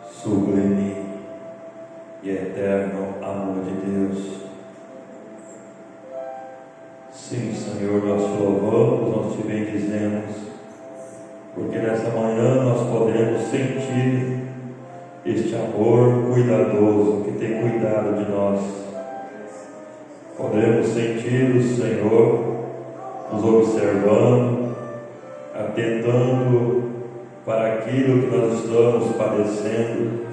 sublime e eterno amor de Deus. Sim, Senhor, nós te louvamos, nós te bendizemos, porque nessa manhã nós podemos sentir este amor cuidadoso que tem cuidado de nós. Podemos sentir o Senhor nos observando, atentando para aquilo que nós estamos padecendo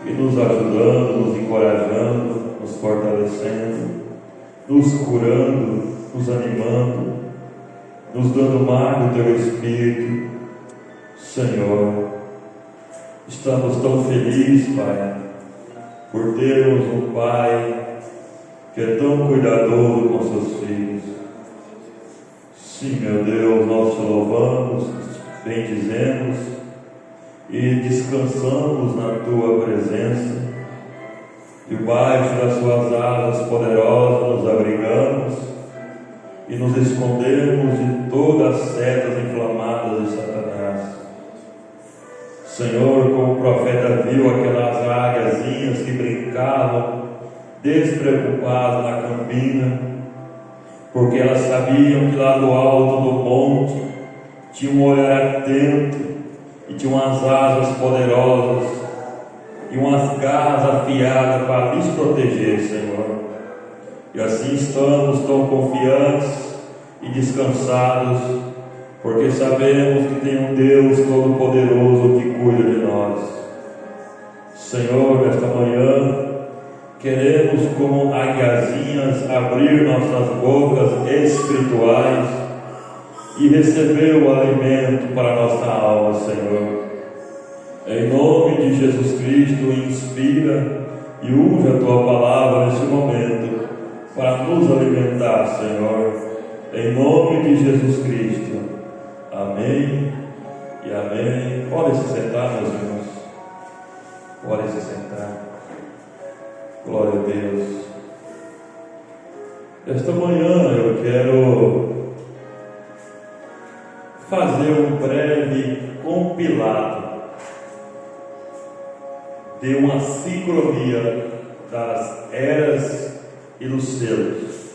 e nos ajudando, nos encorajando, nos fortalecendo, nos curando, nos animando, nos dando mais do Teu Espírito. Senhor, estamos tão felizes, Pai, por termos um Pai que é tão cuidadoso com seus filhos. Sim, meu Deus, nós te louvamos, bendizemos e descansamos na Tua presença. Debaixo das Suas asas poderosas nos abrigamos e nos escondemos de todas as setas inflamadas de Satanás. Senhor, como o profeta viu aquelas águiazinhas que brincavam despreocupadas na campina, porque elas sabiam que lá do alto do monte tinha um olhar atento e tinha umas asas poderosas e umas garras afiadas para lhes proteger, Senhor. E assim estamos tão confiantes e descansados, porque sabemos que tem um Deus Todo-Poderoso que cuida de nós. Senhor, nesta manhã queremos, como águiazinhas, abrir nossas bocas espirituais e receber o alimento para a nossa alma, Senhor. Em nome de Jesus Cristo, inspira e unge a Tua palavra neste momento para nos alimentar, Senhor. Em nome de Jesus Cristo. Amém e amém. Podem se sentar, meus irmãos. Podem se sentar. Glória a Deus. Esta manhã eu quero fazer um breve compilado de uma sincronia das eras e dos selos.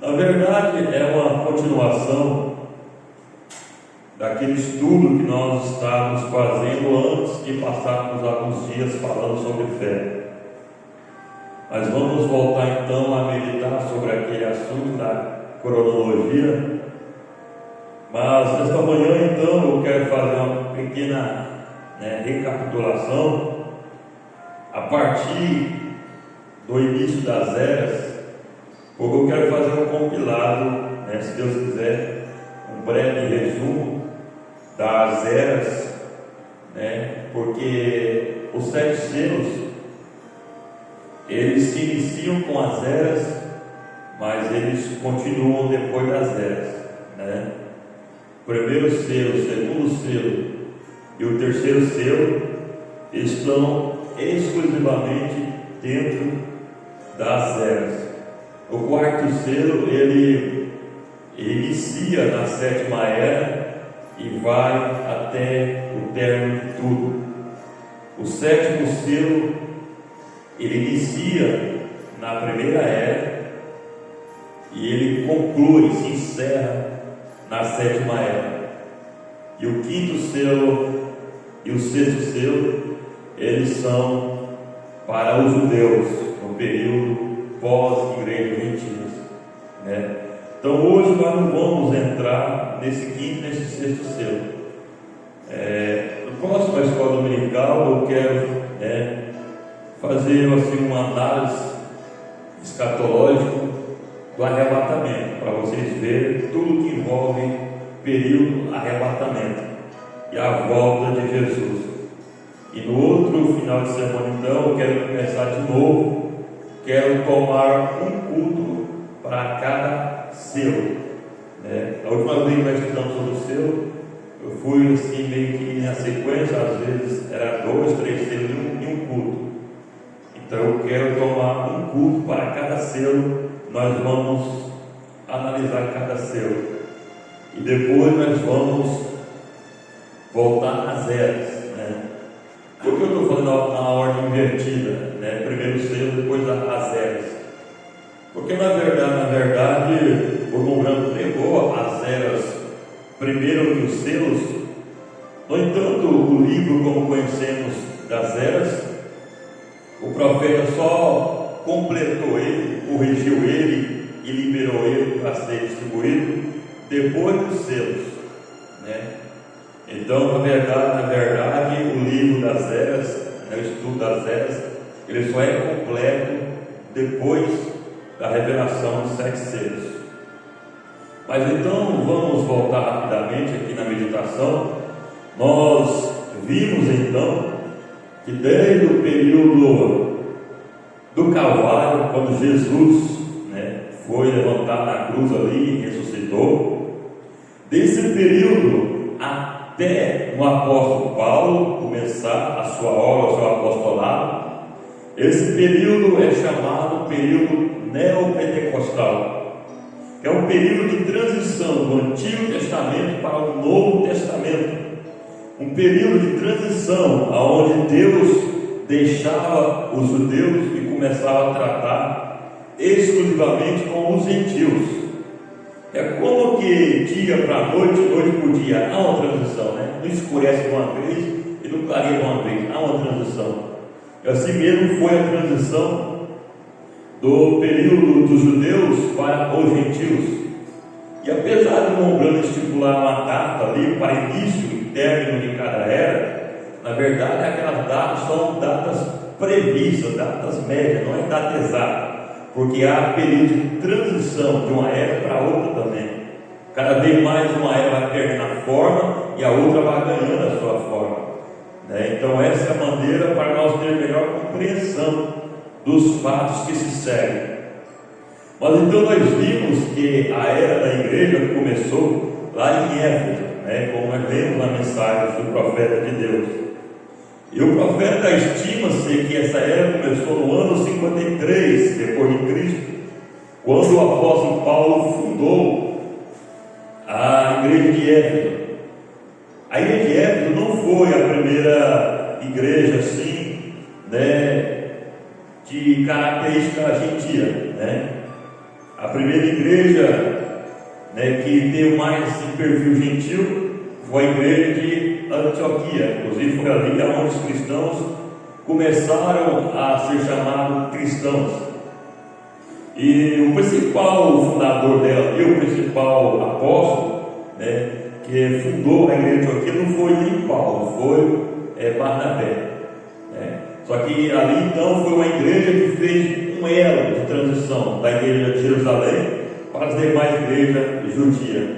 Na verdade, é uma continuação daquele estudo que nós estávamos fazendo antes de passarmos alguns dias falando sobre fé. Mas vamos voltar então a meditar sobre aquele assunto da cronologia. Mas nesta manhã então eu quero fazer uma pequena recapitulação a partir do início das eras, porque eu quero fazer um compilado, se Deus quiser, um breve resumo das eras, porque os 7 selos eles se iniciam com as eras, mas eles continuam depois das eras, O primeiro selo, o segundo selo e o terceiro selo estão exclusivamente dentro das eras. O quarto selo ele inicia na 7ª era e vai até o término de tudo. O 7º selo ele inicia na 1ª era e ele conclui, se encerra na 7ª era. E o 5º selo e o 6º selo, eles são para os judeus no período pós-igreja gentílica, Então hoje nós não vamos entrar nesse 5º e nesse 6º selo. No próximo escola dominical eu quero fazer assim uma análise escatológica do arrebatamento, para vocês verem tudo que envolve período arrebatamento e a volta de Jesus. E no outro final de semana então eu quero começar de novo, quero tomar um culto para cada selo, A última vez que nós estudamos sobre o selo, eu fui assim meio que na sequência, às vezes era 2, 3 selos e um culto. Então eu quero tomar um culto para cada selo. Nós vamos analisar cada selo e depois nós vamos voltar às eras, Por que eu estou falando na ordem invertida, né? Primeiro o selo, depois as eras? Porque na verdade, o irmão Branco pegou as eras primeiro que os selos. No entanto, o livro, como conhecemos das eras, o profeta só completou ele, corrigiu ele e liberou ele para ser distribuído depois dos selos, né? Então, na verdade, o livro das eras, né, o estudo das eras, ele só é completo depois da revelação dos 7 selos. Mas então, vamos voltar rapidamente aqui na meditação. Nós vimos então que desde o período do Calvário, quando Jesus, né, foi levantado na cruz ali e ressuscitou, desse período até o apóstolo Paulo começar a sua obra, o seu apostolado, esse período é chamado período neopentecostal, que é um período de transição do Antigo Testamento para o Novo Testamento, um período de transição onde Deus deixava os judeus e começava a tratar exclusivamente com os gentios. É como que dia para noite, noite por dia, há uma transição, né? Não escurece de uma vez e não clareia de uma vez, há uma transição. E assim mesmo foi a transição do período dos judeus para os gentios. E apesar de o Branco estipular uma data ali para início e término de cada era, na verdade aquelas datas são datas previstas, datas médias, não é data exata, porque há período de transição de uma era para outra também. Cada vez mais uma era vai perdendo a forma e a outra vai ganhando a sua forma, né? Então essa é a maneira para nós ter melhor compreensão dos fatos que se seguem. Mas então nós vimos que a era da igreja começou lá em Éfeso, né? Como nós vemos na mensagem do profeta de Deus. E o profeta estima-se que essa era começou no ano 53 depois de Cristo, quando o apóstolo Paulo fundou a igreja de Éfeso. A igreja de Éfeso não foi a primeira igreja assim, né, de característica gentia, né? A primeira igreja, né, que teve mais esse perfil gentil foi a igreja de Antioquia. Inclusive foi ali onde os cristãos começaram a ser chamados cristãos. E o principal fundador dela e o principal apóstolo, né, que fundou a igreja de Antioquia não foi nem Paulo, foi Barnabé, né? Só que ali então foi uma igreja que fez um elo de transição da igreja de Jerusalém para as demais igrejas judias.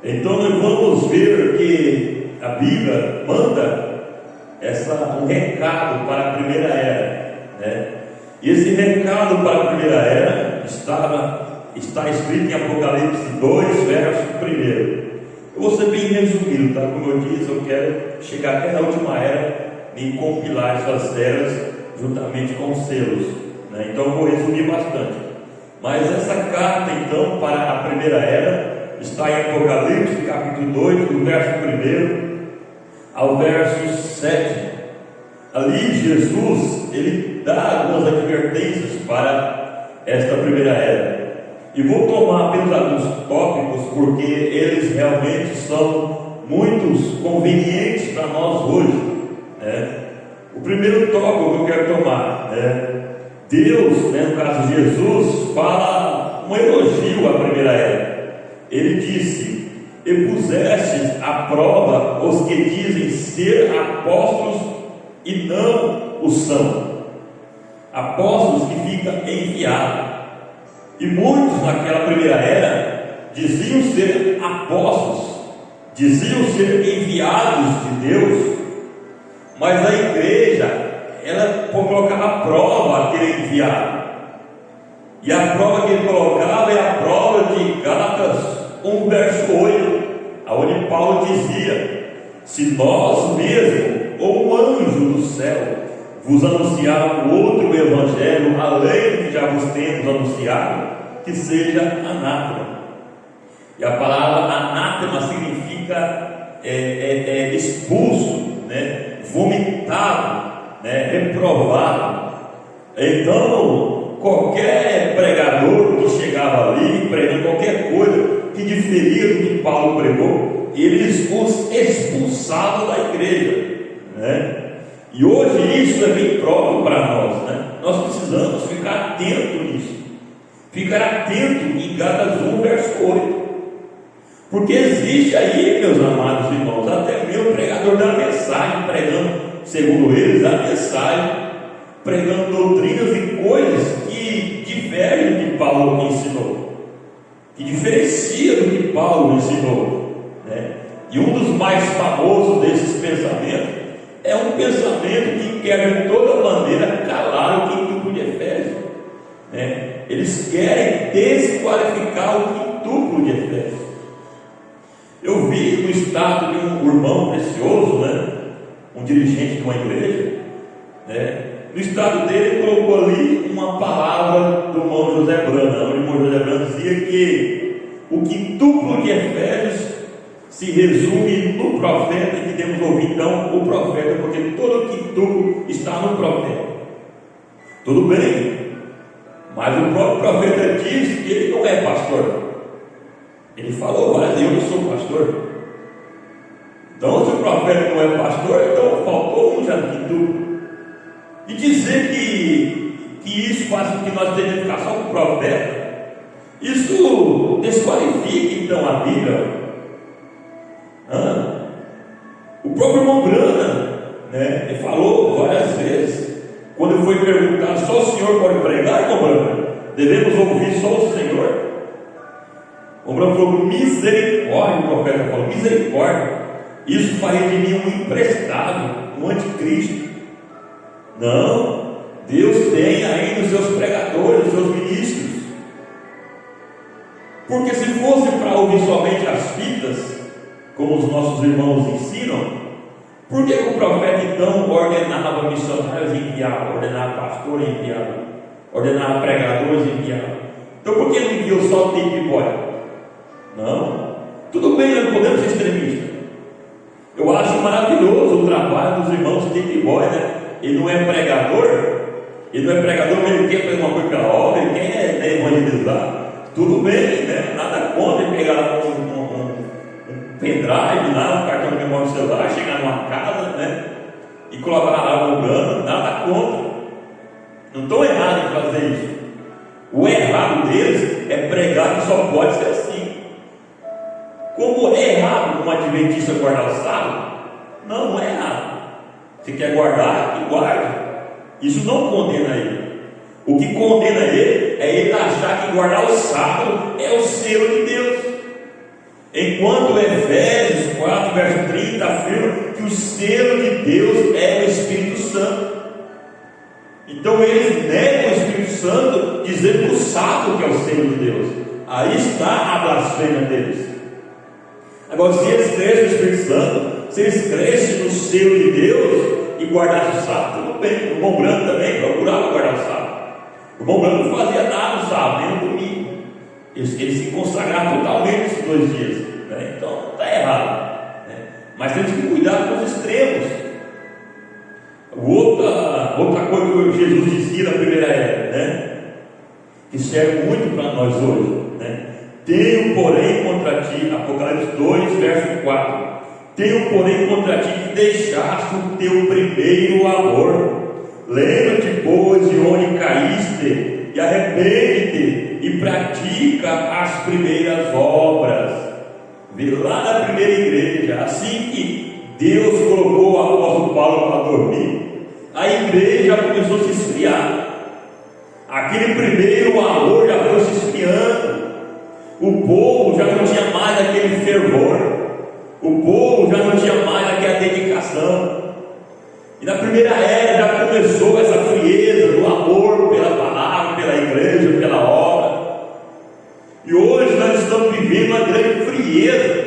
Então nós vamos ver que a Bíblia manda um recado para a primeira era, né? E esse recado para a primeira era está escrito em Apocalipse 2, verso 1. Eu vou ser bem resumido, tá? Como eu disse, eu quero chegar até a última era e compilar essas eras juntamente com os selos, né? Então eu vou resumir bastante. Mas essa carta então para a primeira era está em Apocalipse capítulo 2, do verso 1 ao verso 7. Ali Jesus ele dá algumas advertências para esta primeira era, e vou tomar apenas alguns tópicos porque eles realmente são muito convenientes para nós hoje, né? O primeiro tópico que eu quero tomar, né? Deus, né, no caso de Jesus, fala um elogio à primeira era. Ele disse: e pusestes à prova os que dizem ser apóstolos e não o são. Apóstolos que ficam enviados. E muitos naquela primeira era diziam ser apóstolos, diziam ser enviados de Deus, mas a igreja, ela colocava a prova aquele enviado. E a prova que ele colocava é a prova de Gálatas 1, verso 8, onde Paulo dizia: se nós mesmo, ou um anjo do céu, vos anunciar outro evangelho além do que já vos temos anunciado, que seja anátema. E a palavra anátema significa expulso, né? vomitado, né, reprovado. Então, qualquer pregador que chegava ali, pregando qualquer coisa que diferia do que Paulo pregou, eles os expulsavam da igreja, né? E hoje isso é bem próprio para nós, né? Nós precisamos ficar atento nisso, ficar atento em Gálatas 1, verso 8, porque existe aí, meus amados irmãos, até mesmo o pregador da mensagem, pregando, segundo eles, a mensagem, pregando doutrinas e coisas que diferem do que Paulo ensinou, que diferencia do que Paulo ensinou, né? E um dos mais famosos desses pensamentos é um pensamento que quer de toda maneira calar o quintuplo de Efésios, né? Eles querem desqualificar o quintuplo de Efésios. Eu vi no estado de um irmão precioso, né, um dirigente de uma igreja, né, no estado dele colocou ali uma palavra do irmão José Brana. O irmão José Brana dizia que o quintuplo de Efésios se resume no profeta, e que temos ouvir então o profeta, porque todo o quintuplo está no profeta. Tudo bem, mas o próprio profeta diz que ele não é pastor. Ele falou várias vezes: eu não sou pastor. Então, se o profeta não é pastor, então faltou um já no quintuplo. E dizer que isso faz com que nós tenhamos que ficar só com o profeta, isso desqualifica então a Bíblia. O próprio irmão Brana, né, ele falou várias vezes, quando foi perguntado: só o Senhor pode pregar, irmão Brana? Devemos ouvir só o Senhor? O irmão falou: misericórdia. O profeta falou: misericórdia, isso faria de mim um imprestável, um anticristo. Não, Deus tem aí os seus pregadores, os seus ministros. Porque se fosse para ouvir somente as fitas, como os nossos irmãos ensinam, por que o profeta então ordenava missionários e enviava, ordenava pastores e enviava, ordenava pregadores e enviava? Então por que ele enviou só o Tape Boy? Não, tudo bem, nós podemos ser extremistas. Eu acho maravilhoso o trabalho dos irmãos Tape Boy, né? Ele não é pregador, mas ele quer fazer uma coisa pela obra, ele quer evangelizar. Tudo bem, né? Nada contra ele pegar um pendrive lá, um cartão de memória do celular, chegar numa casa, né, e colocar lá no plano, nada contra. Não estou errado em fazer isso. O errado deles é pregar que só pode ser assim. Como é errado um adventista guardar o sábado? Não é errado. Se quer guardar, que guarde. Isso não condena ele. O que condena ele é ele achar que guardar o sábado é o selo de Deus. Enquanto Efésios 4, verso 30 afirma que o selo de Deus é o Espírito Santo. Então eles negam o Espírito Santo, dizendo que o sábado que é o selo de Deus. Aí está a blasfêmia deles. Agora, se eles crescem no Espírito Santo, se eles crescem no selo de Deus e guardassem o sábado, tudo bem. O irmão Branco também procurava guardar o sábado. O irmão Branco não fazia nada no sábado, nem no domingo. Eles se consagraram totalmente nesses 2 dias, né? Então não está errado, né? Mas temos que cuidar com os extremos. Outra coisa que Jesus dizia na primeira era, né, que serve muito para nós hoje, né? Tenho, porém, contra ti, Apocalipse 2, verso 4: tenho, porém, contra ti que deixaste o teu primeiro amor. Lembra-te, pois, de onde caíste, e arrepende-te, e pratica as primeiras obras. Vê lá na primeira igreja, assim que Deus colocou o apóstolo Paulo para dormir, a igreja começou a se esfriar. Aquele primeiro amor já foi se esfriando. O povo já não tinha mais aquele fervor. O povo já não tinha mais aquela dedicação. E na primeira era já começou essa frieza do amor pela palavra, pela igreja, pela obra. E hoje nós estamos vivendo uma grande frieza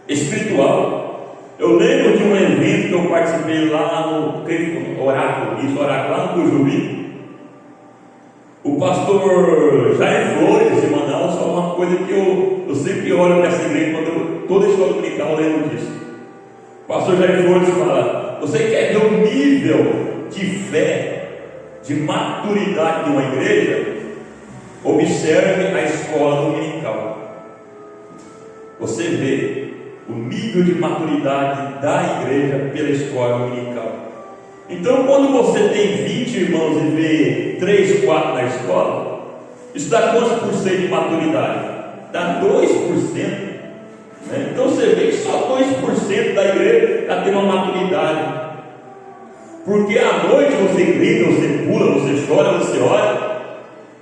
espiritual. Eu lembro de um evento que eu participei lá no Oráculo, lá no Cujubi. O pastor Jair Flores de Manaus falou uma coisa que eu sempre olho para essa igreja, toda a escola dominical eu lembro disso. O pastor Jair Flores fala: Você quer ver o nível de fé, de maturidade de uma igreja? Observe a escola dominical. Você vê o nível de maturidade da igreja pela escola dominical. Então, quando você tem 20 irmãos e vê 3, 4 na escola, isso dá quantos por cento de maturidade? Dá 2%. Né? Então você vê que só 2% da igreja já tem uma maturidade. Porque à noite você grita, você pula, você chora, você ora,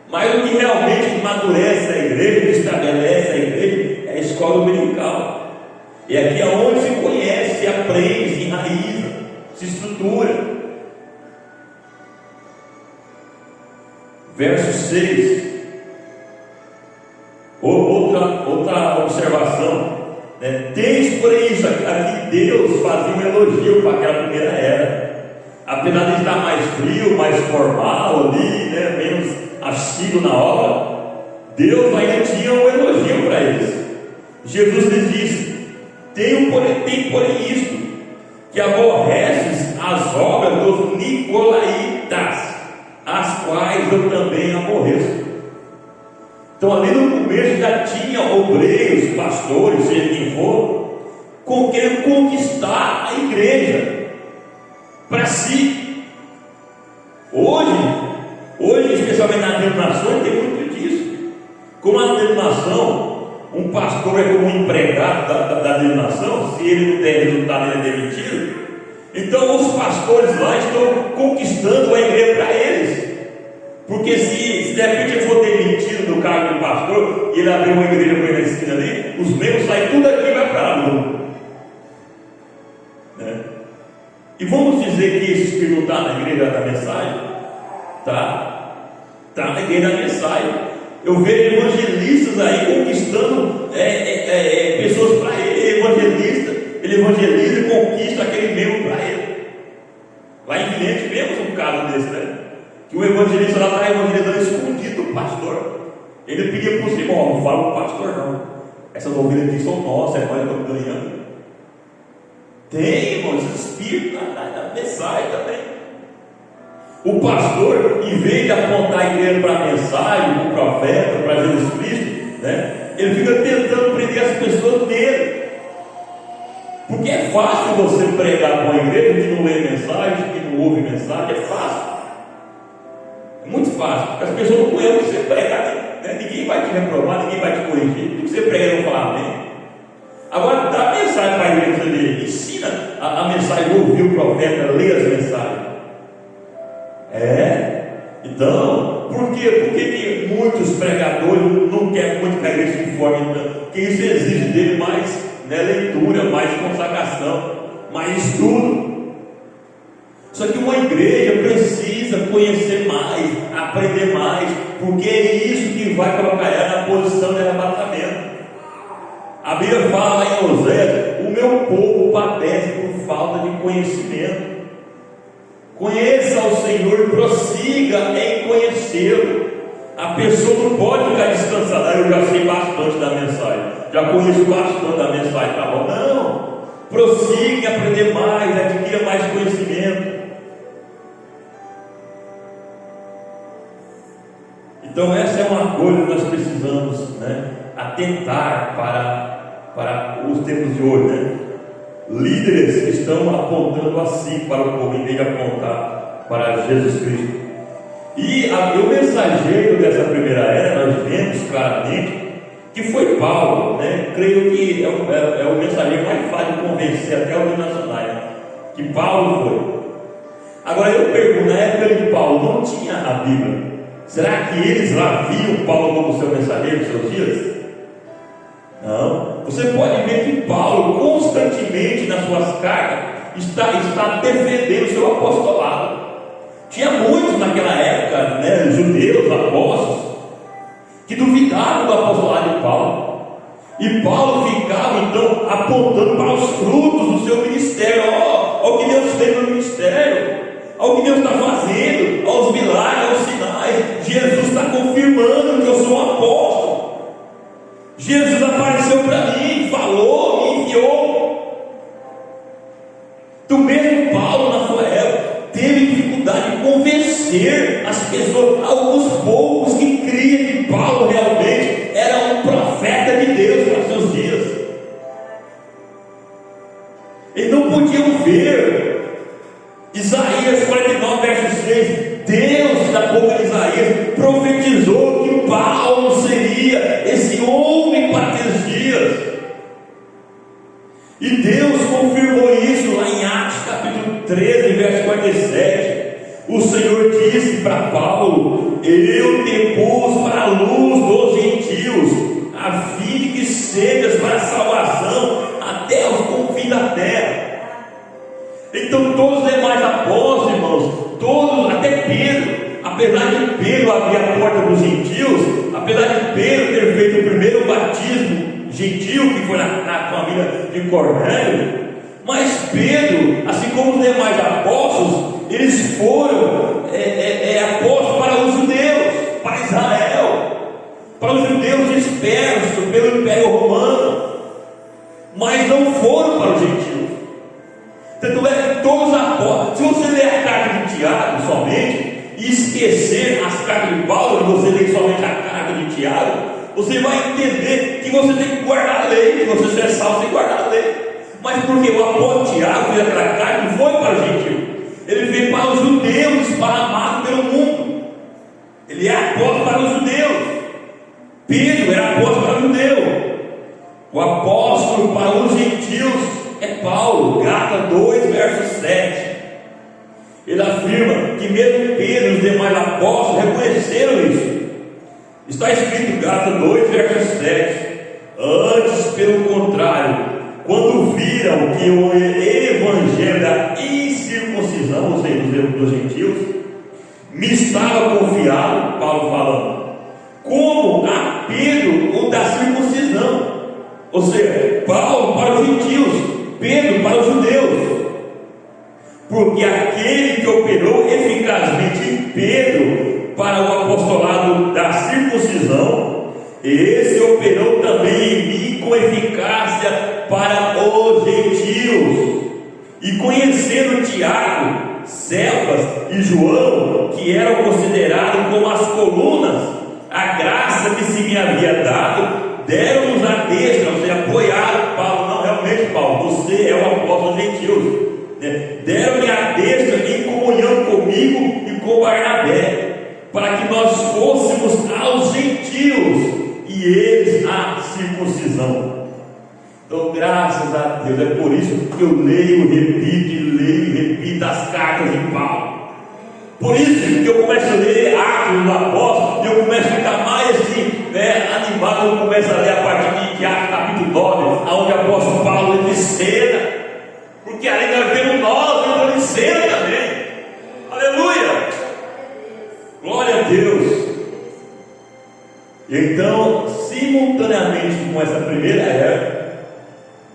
mas o que realmente amadurece a igreja, estabelece a igreja, é a escola dominical. É aqui aonde se conhece, se aprende, se enraiza, se estrutura. Verso 6. Outra observação, né? Tens porém isso aqui, Deus fazia um elogio para aquela primeira era. Apesar de estar mais frio, mais formal ali, né? Menos assíduo na obra, Deus ainda tinha um elogio para eles. Jesus lhes disse: tem porém isto, que aborreces as obras dos nicolaítas, as quais eu também aborreço. Então ali no começo já tinha obreiros, pastores, seja quem for, querendo conquistar a igreja para si. Hoje, especialmente nas denominações, tem muito disso. Como na denominação, um pastor é como um empregado da denominação, se ele não der resultado, ele é demitido. Então os pastores lá estão conquistando a igreja para eles. Porque se de repente ele for demitido do cargo de pastor e ele abrir uma igreja para ele na esquina ali, os membros saem tudo aqui e vai para lá. Né? E vamos dizer que esse espírito não está na igreja da mensagem? Está na igreja da mensagem. Eu vejo evangelistas aí conquistando pessoas para ele. Ele evangeliza e conquista aquele membro para ele. Lá em Vidente vemos um caso desse, né? Que o evangelista lá está evangelizando escondido do pastor. Ele pedia para o irmão: não fala para o pastor não, essas ovelhas aqui são nossas, nós estamos ganhando. Tem, irmão, esse espírito na mensagem também. O pastor, em vez de apontar a igreja para a mensagem, para o profeta, para Jesus Cristo, né, ele fica tentando prender as pessoas nele. Porque é fácil você pregar para uma igreja que não lê mensagem, que não ouve mensagem, é fácil. É muito fácil, porque as pessoas não conhecem o que você prega, né? Ninguém vai te reprovar, ninguém vai te corrigir. O que você prega não falar amém. Agora dá mensagem para a igreja dele, ensina a mensagem, ouvir o profeta, ler as mensagens. Então, por quê? Por que muitos pregadores não querem muito que a igreja se informe? Porque isso exige dele mais, né, leitura, mais consagração, mais estudo. Só que uma igreja precisa conhecer mais, aprender mais, porque é isso que vai colocar ela na posição de arrebatamento. A Bíblia fala lá em Oséias: o meu povo padece por falta de conhecimento. Conheça o Senhor e prossiga em conhecê-lo. A pessoa não pode ficar descansada: eu já sei bastante da mensagem, já conheço bastante da mensagem, tá bom? Não, prossiga em aprender mais, adquira mais conhecimento. Então essa é uma coisa que nós precisamos, né, atentar para os tempos de hoje, né? Líderes que estão apontando assim para o povo, em vez de apontar para Jesus Cristo. E o mensageiro dessa primeira era, nós vemos claramente que foi Paulo, né? Creio que é o mensageiro mais fácil de convencer até os nacionais, né? Que Paulo foi. Agora eu pergunto, na época de Paulo não tinha a Bíblia. Será que eles lá viam Paulo como seu mensageiro nos seus dias? Não. Você pode ver que Paulo constantemente nas suas cartas está defendendo o seu apostolado. Tinha muitos naquela época, né, judeus, apóstolos, que duvidavam do apostolado de Paulo. E Paulo ficava então apontando para os frutos do seu ministério. Olha o que Deus fez no ministério, olha o que Deus está fazendo, olha os milagres, os sinais. Jesus está confirmando que eu sou um apóstolo. Jesus apareceu para mim, falou, me enviou. Do mesmo Paulo conhecer as pessoas, alguns poucos que criam que Paulo realmente era um profeta de Deus para seus dias. Eles não podiam ver. Isaías 49, verso 6, Deus, da boca de Isaías, profetizou que Paulo seria esse homem para aqueles dias. E Deus confirmou isso lá em Atos capítulo 13, verso 47. O Senhor disse para Paulo: eu te pus para a luz dos gentios, a fim de que sejas para a salvação até os confins da terra. Então todos os demais apóstolos, irmãos, todos, até Pedro, apesar de Pedro abrir a porta dos gentios, apesar de Pedro ter feito o primeiro batismo gentil, que foi na família de Cornélio, mas Pedro, assim como os demais apóstolos, eles foram apóstolos para os judeus, para Israel, para os judeus dispersos pelo Império Romano, mas não foram para os gentios. Tanto é que todos os apóstolos, se você ler a carta de Tiago somente, e esquecer as cartas de Paulo, e você ler somente a carta de Tiago, você vai entender que você tem que guardar a lei, que você é salvo sem guardar a lei. Mas porque o apóstolo Tiago fez aquela carta, não foi para os gentios, ele veio para os judeus esparramados pelo mundo. Ele é apóstolo para os judeus. Pedro era apóstolo para o judeu. O apóstolo para os gentios é Paulo. Gálatas 2, verso 7. Ele afirma que mesmo Pedro e os demais apóstolos reconheceram isso. Está escrito em Gálatas 2, verso 7. Antes, pelo contrário, quando viram que o evangelho da incircuncisão, ou seja, dos gentios, me estava confiado, Paulo falando, como a Pedro o da circuncisão. Ou seja, Paulo para os gentios, Pedro para os judeus. Porque aquele que operou eficazmente em Pedro para o apostolado da circuncisão, esse operou também em mim com eficácia para os gentios. E conhecendo Tiago, Cefas e João, que eram considerados como as colunas, a graça que se me havia dado, deram-nos a destra, ou seja, apoiaram Paulo. Não, realmente, Paulo, você é o apóstolo dos gentios. Deram-me a destra em comunhão comigo e com Barnabé, para que nós fôssemos aos gentios e eles à circuncisão. Então, graças a Deus, é por isso que eu leio e repito as cartas de Paulo. Por isso que eu começo a ler Atos dos Apóstolos, e eu começo a ficar mais assim, animado. Eu começo a ler a partir de Atos capítulo 9, onde o apóstolo Paulo entra em cena, porque além de haver nós, entrando em cena também. Aleluia! Glória a Deus! Então, simultaneamente com essa primeira era,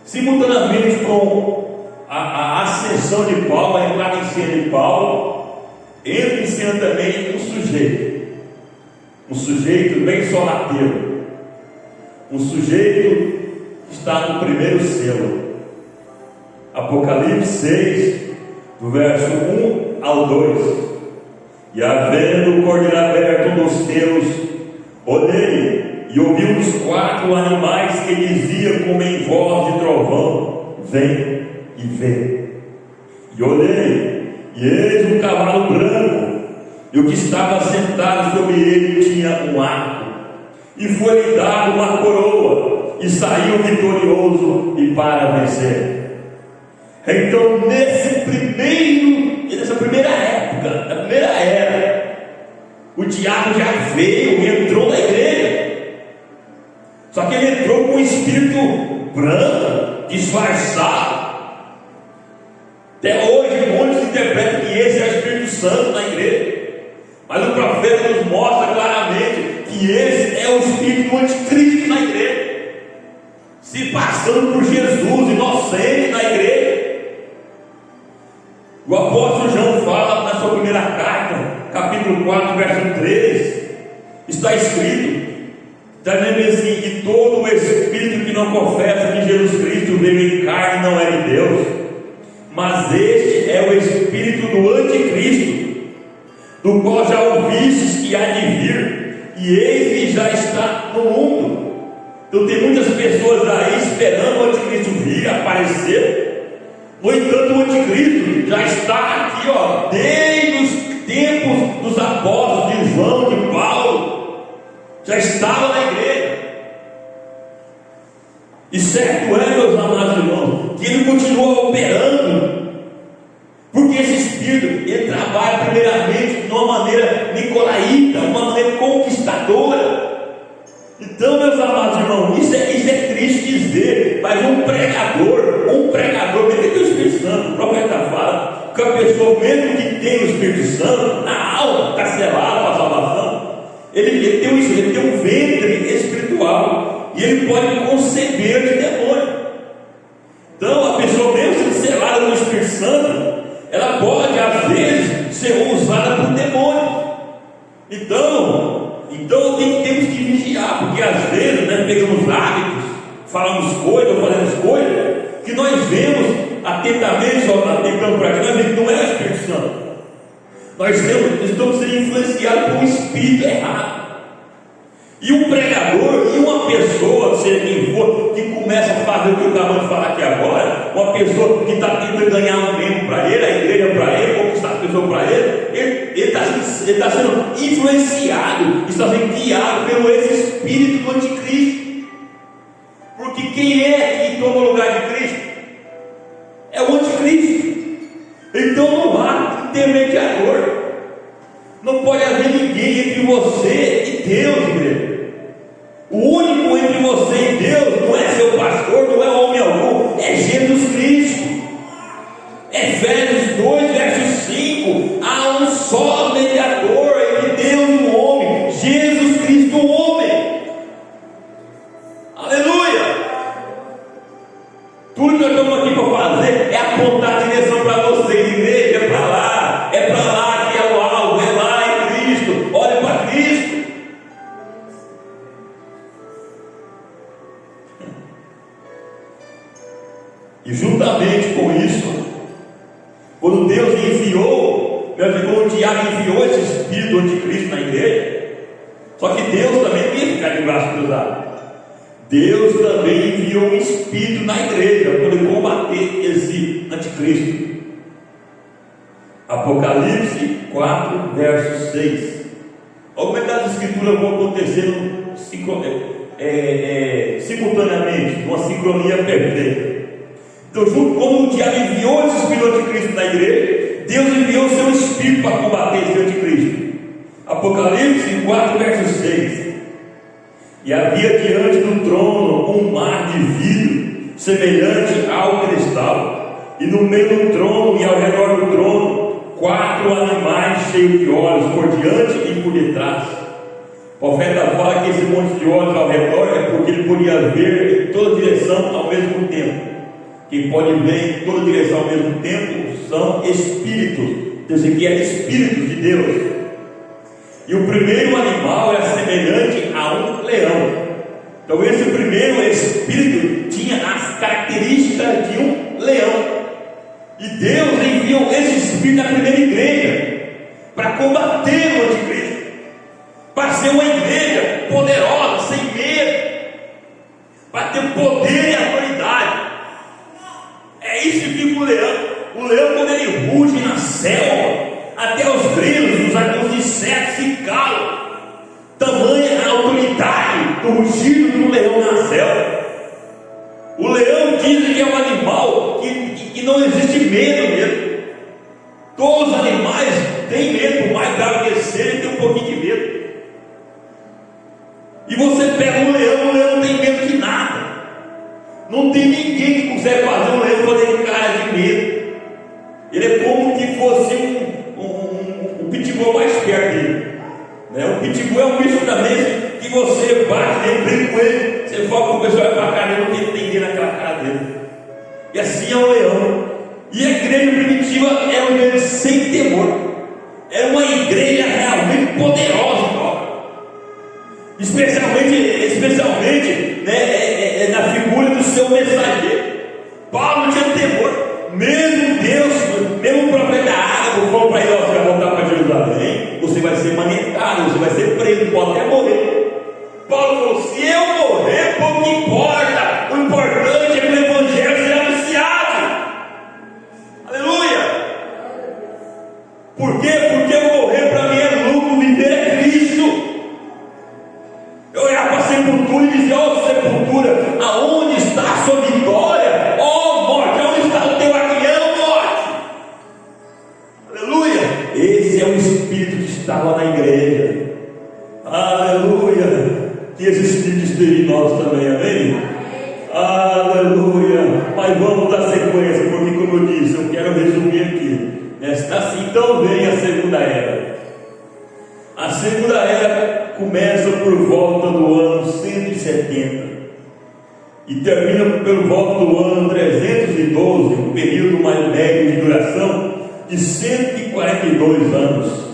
simultaneamente com a ascensão de Paulo, a entrada em cena de Paulo, entra em cena também um sujeito bem sorrateiro, um sujeito que está no primeiro selo. Apocalipse 6, do verso 1 ao 2. E havendo o cordeiro aberto um dos selos, olhei e ouvi um dos 4 animais que dizia como em voz de trovão: vem e vê. E olhei, e eis um cavalo branco, e o que estava sentado sobre ele tinha um arco, e foi-lhe dado uma coroa, e saiu vitorioso e para vencer. Então, nessa primeira época, na primeira era, o diabo já veio e entrou na igreja. Só que ele entrou com um espírito branco, disfarçado. Até hoje, muitos interpretam que esse é o Espírito Santo na igreja, mas o profeta nos mostra claramente que esse é o espírito do anticristo na igreja, se passando por Jesus, inocente na igreja. O apóstolo João fala na sua primeira carta, capítulo 4, verso 3, está escrito, está dizendo assim: que todo o espírito que não confessa que Jesus Cristo veio em carne não é de Deus, mas este é o espírito do anticristo, do qual já ouvistes que há de vir, e eis que já está no mundo. Então tem muitas pessoas aí esperando o anticristo vir, aparecer. No entanto, o anticristo já está aqui, desde os tempos dos apóstolos, de João, de Paulo, já estava na igreja. E certo é, meus amados irmãos, que ele continua operando, porque esse espírito, ele trabalha primeiramente de uma maneira nicolaíta, uma maneira conquistadora. Então, meus amados irmãos, isso é triste dizer, mas um pregador, mesmo que o Espírito Santo, o profeta fala, que a pessoa, mesmo que tenha o Espírito Santo, na alma, está selada para a salvação, ele tem um ventre espiritual, e ele pode conceber de demônio. Então, a pessoa, mesmo sendo selada no Espírito Santo, ela pode, às vezes, ser usada por demônios. Então temos que vigiar, porque às vezes nós pegamos hábitos, falamos coisas, fazemos coisas, que nós vemos atentamente, atentando para aqui, nós vemos que não é o Espírito Santo. Nós estamos sendo influenciados por um espírito errado. E um pregador, e uma pessoa, seja quem for, que começa a fazer o que eu acabo de falar aqui agora, uma pessoa que está tentando ganhar um membro para ele, a igreja para ele, conquistar as pessoas para ele está sendo influenciado, está sendo guiado pelo esse espírito do anticristo. Porque quem é que toma o lugar de Cristo? É o anticristo. Então não há intermediador. Não pode haver ninguém entre você e Deus, igreja. O único entre você e Deus não é seu pastor, não é homem algum, é Jesus Cristo. Efésios 2, verso 5: há um só mediador entre Deus e o homem, Jesus Cristo, o homem. Aleluia! Tudo que nós estamos aqui para fazer é apontar a direção para vocês, igreja, é para lá que é o alvo, é lá em Cristo, olha para Cristo. E juntamente com isso, quando Deus enviou, quando o diabo enviou esse espírito do anticristo na igreja, só que Deus também não ia ficar de braço cruzado. Deus também enviou um espírito na igreja para poder combater esse anticristo. Apocalipse 4, verso 6. Olha como é que as escrituras vão acontecendo simultaneamente, uma sincronia perfeita. Então, junto como o diabo enviou esse espírito do anticristo na igreja, Deus enviou o seu espírito para combater esse anticristo. Apocalipse 4, verso 6. E havia diante do trono um mar de vidro, semelhante ao cristal, e no meio do trono e ao redor do trono, 4 animais cheios de olhos, por diante e por detrás. O profeta fala que esse monte de olhos ao redor é porque ele podia ver em toda direção ao mesmo tempo. Quem pode ver em toda direção ao mesmo tempo são espíritos. Então, isso aqui é espíritos de Deus. E o primeiro animal era semelhante a um leão. Então, esse primeiro espírito tinha as características de um leão. E Deus enviou esse espírito na primeira igreja para combater o anticristo, para ser uma igreja poderosa, sem medo, para ter poder e autoridade. É isso que fica o leão. O leão, quando ele ruge na selva, até os grilos, os insetos se calam. Tamanha a autoridade do rugido do leão na selva. O leão diz que é um animal que não existe medo mesmo. Todos os animais têm medo, por mais bravo que seja, tem um pouquinho de medo. E você pega o leão tem medo de nada. Não tem ninguém que consegue fazer um leão fazer cara de medo. Ele é como que fosse um pitbull mais perto dele. O pitbull é um bicho também que você bate nele, brinca com ele, você foca com o pessoal para a cara dele, não tem ninguém naquela cara dele. E assim é o leão. E a igreja primitiva é uma igreja sem temor. É uma igreja realmente poderosa, especialmente na figura do seu mensageiro. Paulo não tinha temor. Mesmo Deus, mesmo o profeta Ágabo falou para ele: você vai voltar para Jerusalém, paga, você vai ser preso, pode até morrer. Paulo falou: se eu morrer, pouco importa, o importante é que o Evangelho seja anunciado. Aleluia! Por quê? Porque morrer para mim é lucro, viver é Cristo. Eu olhar para a sepultura e dizer: ó sepultura, aonde está a sua vitória? Ó morte, aonde está o teu aguilhão, morte? Aleluia! Esse é o Espírito que estava na igreja. Aleluia! Que esse Espírito esteja em nós também, amém? Aleluia! Mas vamos dar sequência, porque como eu disse, eu quero resumir aqui. Então vem a segunda era. A segunda era começa por volta do ano 170 e termina pelo volta do ano 312, um período mais médio de duração de 142 anos.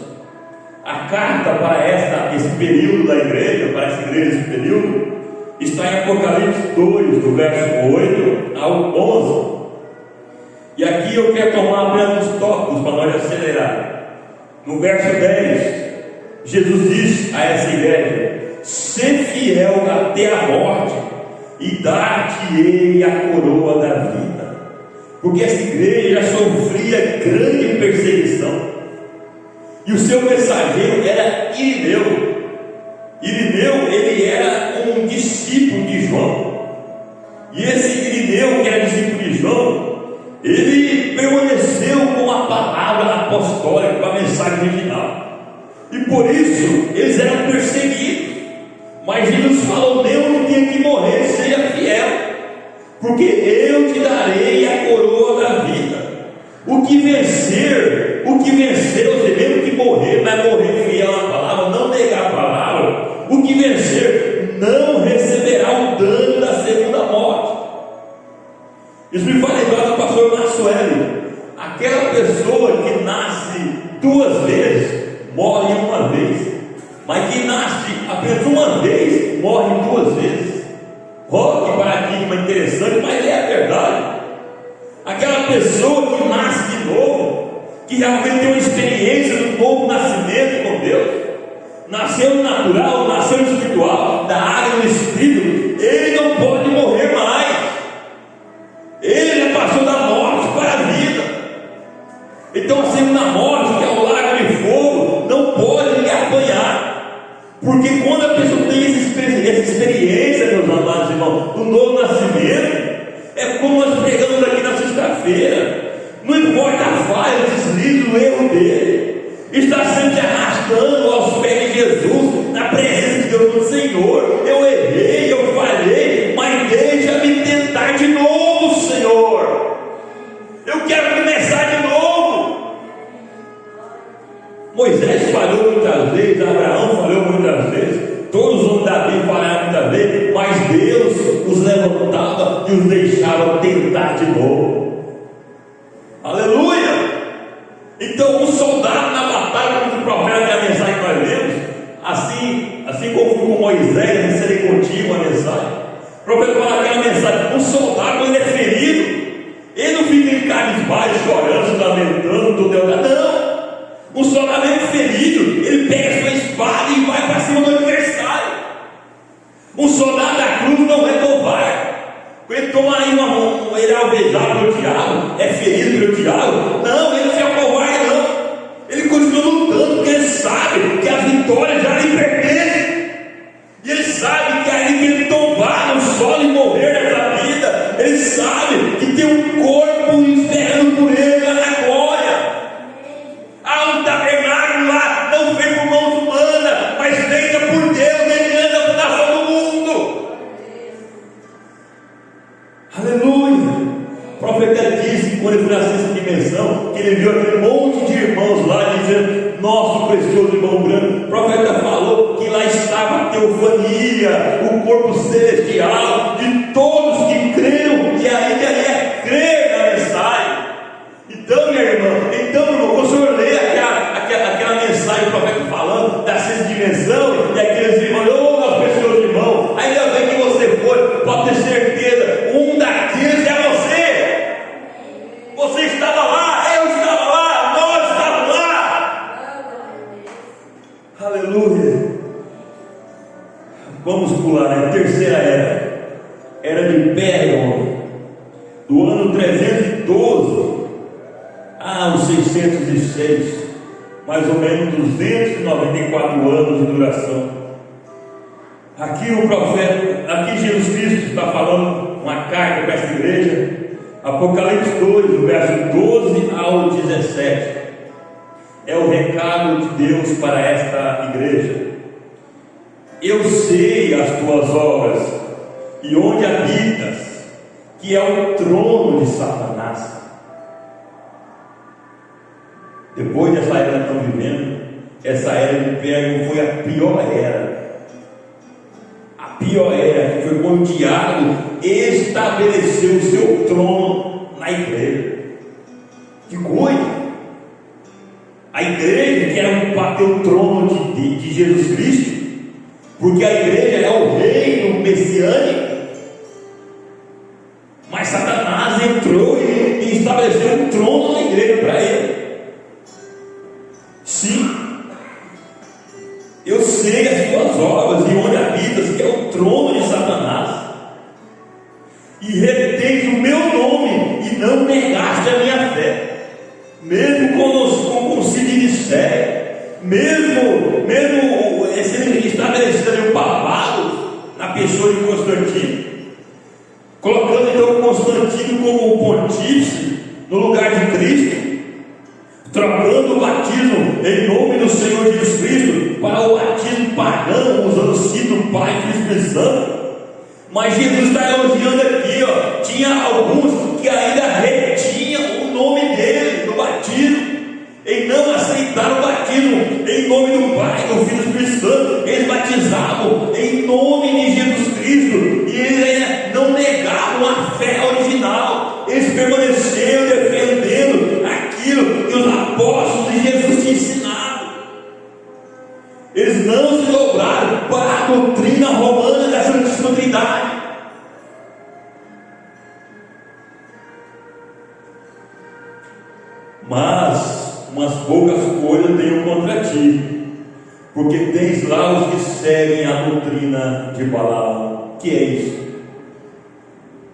A carta para esse período da igreja, para essa igreja desse período, está em Apocalipse 2, do verso 8 ao 11. E aqui eu quero tomar apenas uns tópicos para nós acelerar. No verso 10, Jesus diz a essa igreja: ser fiel até a morte, e dar-te-ei a coroa da vida. Porque essa igreja sofria grande perseguição, e o seu mensageiro era Irineu. Irineu, ele era um discípulo de João, e esse Irineu, que era discípulo de João, ele permaneceu com a palavra apostólica, com a mensagem original, e por isso eles eram perseguidos. Mas Jesus falou: Deus tinha que morrer, seja fiel, porque eu te darei a coroa da vida. O que vencer, você mesmo que morrer, vai morrer fiel à palavra, não negar a palavra. O que vencer não receberá o dano da segunda morte. Isso me faz lembrar do pastor Maxwell. Aquela pessoa que nasce duas vezes, morre uma vez, mas que nasce apenas uma vez, morre duas vezes. Oh, que paradigma interessante, mas é a verdade. Aquela pessoa que nasce de novo, que realmente tem uma experiência do novo nascimento com Deus, nasceu no natural, nasceu no espiritual, da água do Espírito, ele não pode morrer mais. Ele já passou da morte para a vida. Então a segunda morte, que é o lago de fogo, não pode lhe apanhar. Porque quando a pessoa tem essa experiência, meus amados irmãos, do novo nascimento, é como nós pregamos aqui na sexta-feira. Não importa a falha, o deslize, o erro dele, está sempre se arrastando aos pés de Jesus, na presença de Deus, do Senhor. Eu errei, eu falhei, mas deixa-me tentar de novo, Senhor. Eu quero começar de novo. Moisés falhou muitas vezes, Abraão falhou muitas vezes, todos os homens da Bíblia falharam muitas vezes, mas Deus os levantava e os deixava tentar de novo. Aleluia! Então, um soldado na batalha, como o profeta, é a mensagem que nós lemos, assim como foi com Moisés, serei contigo a mensagem. O profeta fala aquela mensagem: um soldado, quando ele é ferido, ele não fica em cabisbaixo, chorando, se lamentando, tudo derrotado. Não! Um soldado mesmo ferido, ele pega a sua espada e vai para cima do adversário. Um soldado da cruz não é covarde. Ele toma aí ele é alvejado pelo diabo, é ferido pelo diabo. Não, ele não é covarde, não. Ele continua lutando, porque ele sabe que a vitória já lhe pertence. E ele sabe que ali que ele tombar no solo e morrer nessa vida, ele sabe que tem um corpo esperando por ele lá na glória. Há um tabernáculo lá, não feito por mãos humanas, mas feita por Deus, mediante a fundação do mundo. Aleluia! O profeta disse que quando ele foi na sexta dimensão, que ele viu aquele monte de irmãos lá dizendo: nosso precioso irmão branco. O profeta falou que lá estava a teofania, o corpo celestial de todos que creram, e ainda ia crer na mensagem. Então, minha irmã, quando o senhor lê aquela mensagem do profeta falando da sexta dimensão, e aqueles irmãos: oh, nosso precioso irmão, ainda bem que você foi, pode ter certeza, um daqueles é você. Você estava lá, eu estava lá, nós estávamos lá. Aleluia. Vamos pular, né? Terceira era de Pérgamo, do ano 312 aos 606, mais ou menos 294 anos de duração. Aqui o profeta, aqui Jesus Cristo está falando uma carta para esta igreja, Apocalipse 2, do verso 12 ao 17, é o recado de Deus para esta igreja. Eu sei as tuas obras e onde habitas, que é o trono de Satanás. Depois dessa era que estamos vivendo, essa era de Pérgamo foi a pior era. A pior era, que foi quando o diabo estabeleceu o seu trono na igreja. Que coisa! A igreja, que era para ter o trono de Jesus Cristo, porque a igreja é o reino messiânico, mas Satanás entrou e estabeleceu um trono na igreja para ele. Sim, eu sei as tuas obras e onde habitas, que é o trono de Satanás, e retens o meu nome e não negaste a minha fé, mesmo com concílio de Sé, mesmo sendo estabelecido o papado na pessoa de Constantino, colocando então Constantino como pontífice no lugar de Cristo, trocando o batismo em nome do Senhor Jesus Cristo para o batismo pagão, usando o símbolo do Pai, Filho e Espírito Santo. Mas Jesus está elogiando aqui, ó, tinha alguns que ainda retinham o nome dele no batismo, e não aceitaram o batismo em nome do Pai, do Filho e do Espírito Santo. Eles batizavam em nome de Jesus Cristo, e eles não negavam a fé original. Eles permaneceram defendendo aquilo que os apóstolos de Jesus tinham ensinado. Eles não se dobraram para a doutrina romana da Santíssima Trindade. Mas umas poucas coisas tenho contra ti, porque tens lá os que seguem a doutrina de Balaão. O que é isso?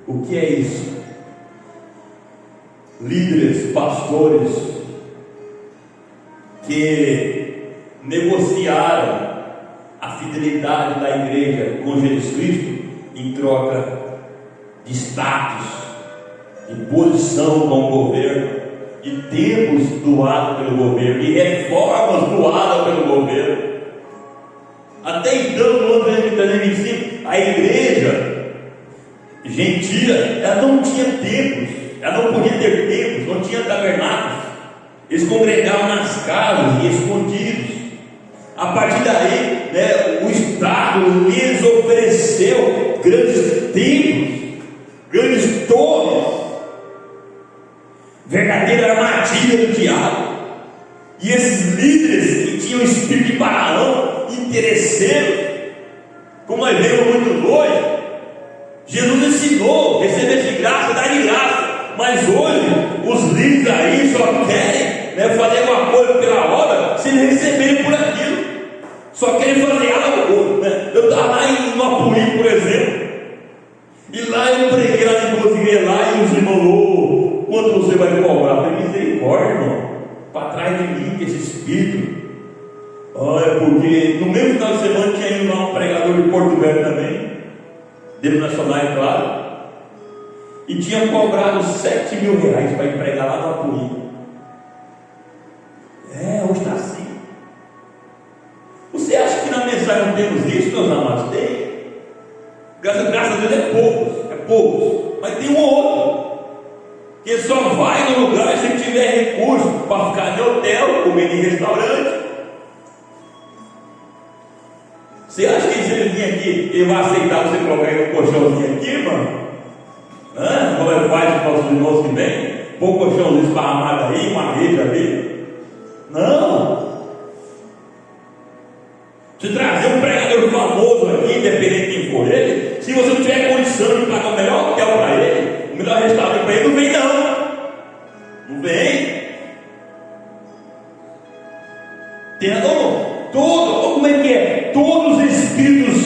O que é isso? Líderes, pastores que negociaram a fidelidade da igreja com Jesus Cristo em troca de status, de posição com o governo, de tempos doados pelo governo, de reformas doadas pelo governo. Até então, no ano 325, a igreja gentia, ela não tinha templos, ela não podia ter templos, não tinha tabernáculos. Eles congregavam nas casas e escondidos. A partir daí, o Estado lhes ofereceu grandes templos, grandes torres, verdadeira armadilha do diabo. E esses líderes que tinham o espírito de Balaão, interesseiros, como nós vemos muito hoje, Jesus ensinou: receber de graça, dar de graça. Mas hoje os líderes aí só querem fazer alguma coisa pela obra se eles receberem por aquilo. Só querem fazer algo. Eu estava lá em Apuí, por exemplo, e lá eu preguei lá em duas igrejas lá, e os irmãos: quanto você vai cobrar? Eu falei: misericórdia, irmão, para trás de mim, que esse espírito. Olha, porque no mesmo final de semana tinha ido lá um pregador de Porto Velho também, denominacional, é claro, e tinha cobrado 7 mil reais para ir pregar lá no Apuí. Hoje está assim. Você acha que na mensagem não temos isso, meus amados? Tem. Graças a Deus é poucos, mas tem um outro que só vai no lugar se tiver recurso para ficar em hotel, comer em restaurante. Você acha que se ele vir aqui, ele vai aceitar você colocar aí um colchãozinho aqui, irmão? Como é que faz com os irmãos que vem? Põe um colchãozinho esparramado aí, uma rede ali? Não. Se trazer um pregador famoso aqui, independente de quem for ele, se você não tiver condição de pagar o melhor hotel para ele, o melhor restaurante para ele, não vem não. Não vem. Como é que é? Todos os espíritos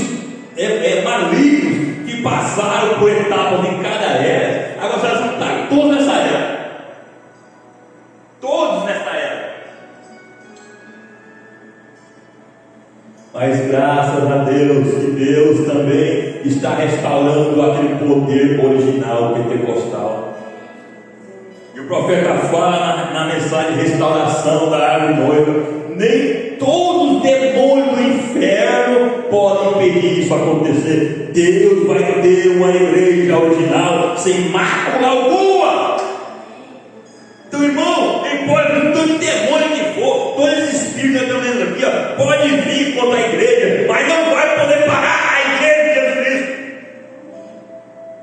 juntaram livros que passaram por etapas em cada era. Agora você vai juntar todos nessa era. Todos nessa era. Mas graças a Deus, que Deus também está restaurando aquele poder original pentecostal. E o profeta fala na mensagem de restauração da árvore noiva: nem todos os demônios do inferno podem impedir isso acontecer. Deus vai ter uma igreja original sem mácula alguma. Então, irmão, nem pode todo demônio que for, todo esse espírito que eu estou vendo aqui, ó, pode vir contra a igreja, mas não vai poder parar a igreja de Jesus Cristo.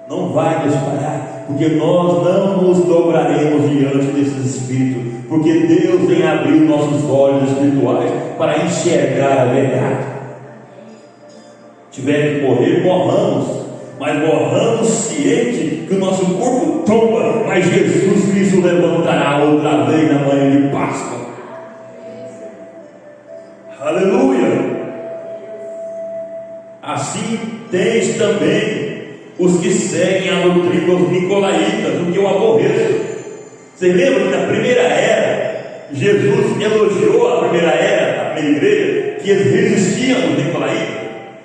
Não vai nos parar, porque nós não nos dobraremos diante desses espíritos, porque Deus vem abrir nossos olhos espirituais para enxergar a verdade. Tiver que morrer, morramos, mas morramos ciente que o nosso corpo tomba, mas Jesus Cristo levantará outra vez na manhã de Páscoa. Aleluia! Assim tens também os que seguem a doutrina dos nicolaítas, o que eu aborreço. Você lembra que na primeira era, Jesus elogiou a primeira era, a primeira igreja, que eles resistiam aos nicolaítas,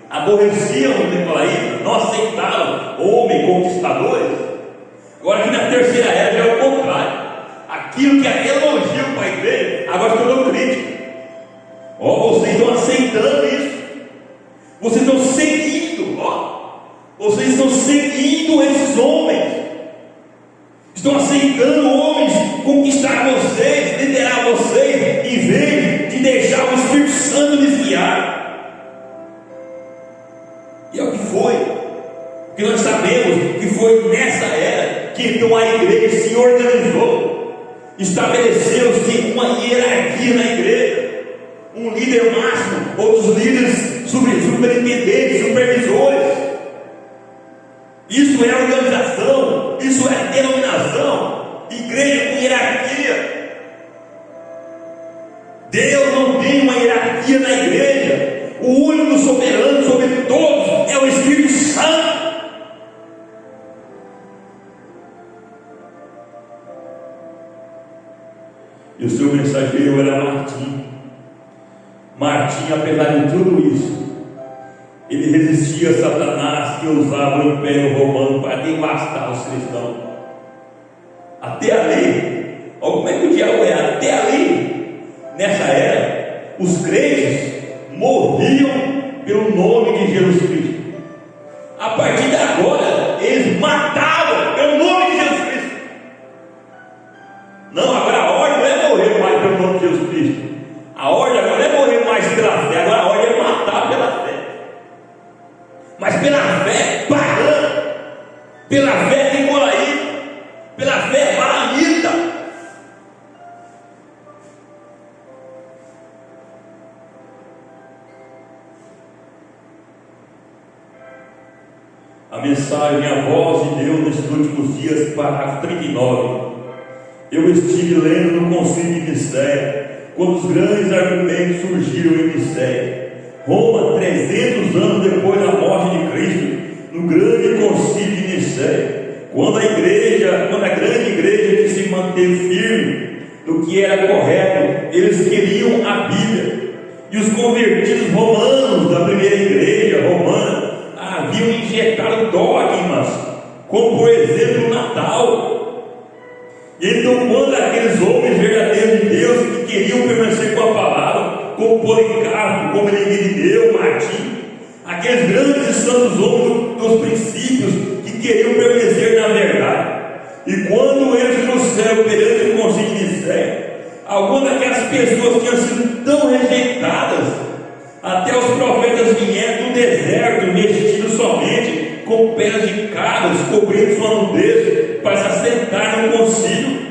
aborreciam os nicolaítas, não aceitavam homens conquistadores. Agora aqui na terceira era já é o contrário. Aquilo que é elogio para a igreja, agora se tornou crítica. Vocês estão aceitando isso, vocês estão seguindo, vocês estão seguindo esses homens, estão aceitando homens conquistar vocês, liderar vocês, em vez de deixar o Espírito Santo lhes guiar. E é o que foi, porque nós sabemos que foi nessa era que então a igreja se organizou, estabeleceu-se uma hierarquia na igreja, um líder máximo, outros líderes superintendentes, supervisores. Isso é organização, isso é denominação, igreja com hierarquia. Deus não tem uma hierarquia na igreja. O único soberano sobre todos é o Espírito Santo. E o seu mensageiro era Martim. Martim, apesar de tudo isso, ele resistia a Satanás, que usava o Império Romano para devastar os cristãos. Até ali, olha como é que o diabo é, até ali, nessa era, os crentes morriam pelo nome de Jesus Cristo. A partir de agora, eles matavam pelo nome de Jesus Cristo. Não, agora a ordem não é morrer mais pelo nome de Jesus Cristo. A ordem agora não é morrer mais pela fé, agora a ordem é matar pela fé. Mas pela fé pagã, pela fé nicolaíta, pela fé baramita. A mensagem, a voz de Deus nesses últimos dias, parágrafo 39. Eu estive lendo no Concílio de Nicéia, quando os grandes argumentos surgiram em Nicéia. Roma, 300 anos depois da morte de Cristo, no grande Concílio de Nicéia, quando a grande igreja que se manteve firme no que era correto, eles queriam a Bíblia. E os convertidos romanos da primeira igreja romana haviam injetado dogmas, como por exemplo o Natal. Então, quando aqueles homens verdadeiros de Deus que queriam permanecer com a palavra, como Policarpo, como Irineu, Martim, aqueles grandes e santos homens dos princípios que queriam permanecer na verdade, e quando eles trouxeram perante o Concílio de Nicéia, algumas daquelas pessoas tinham sido tão rejeitadas, até os profetas vieram do deserto, vestidos somente com peles de cabras, cobrindo sua nudez, para se assentar no concílio.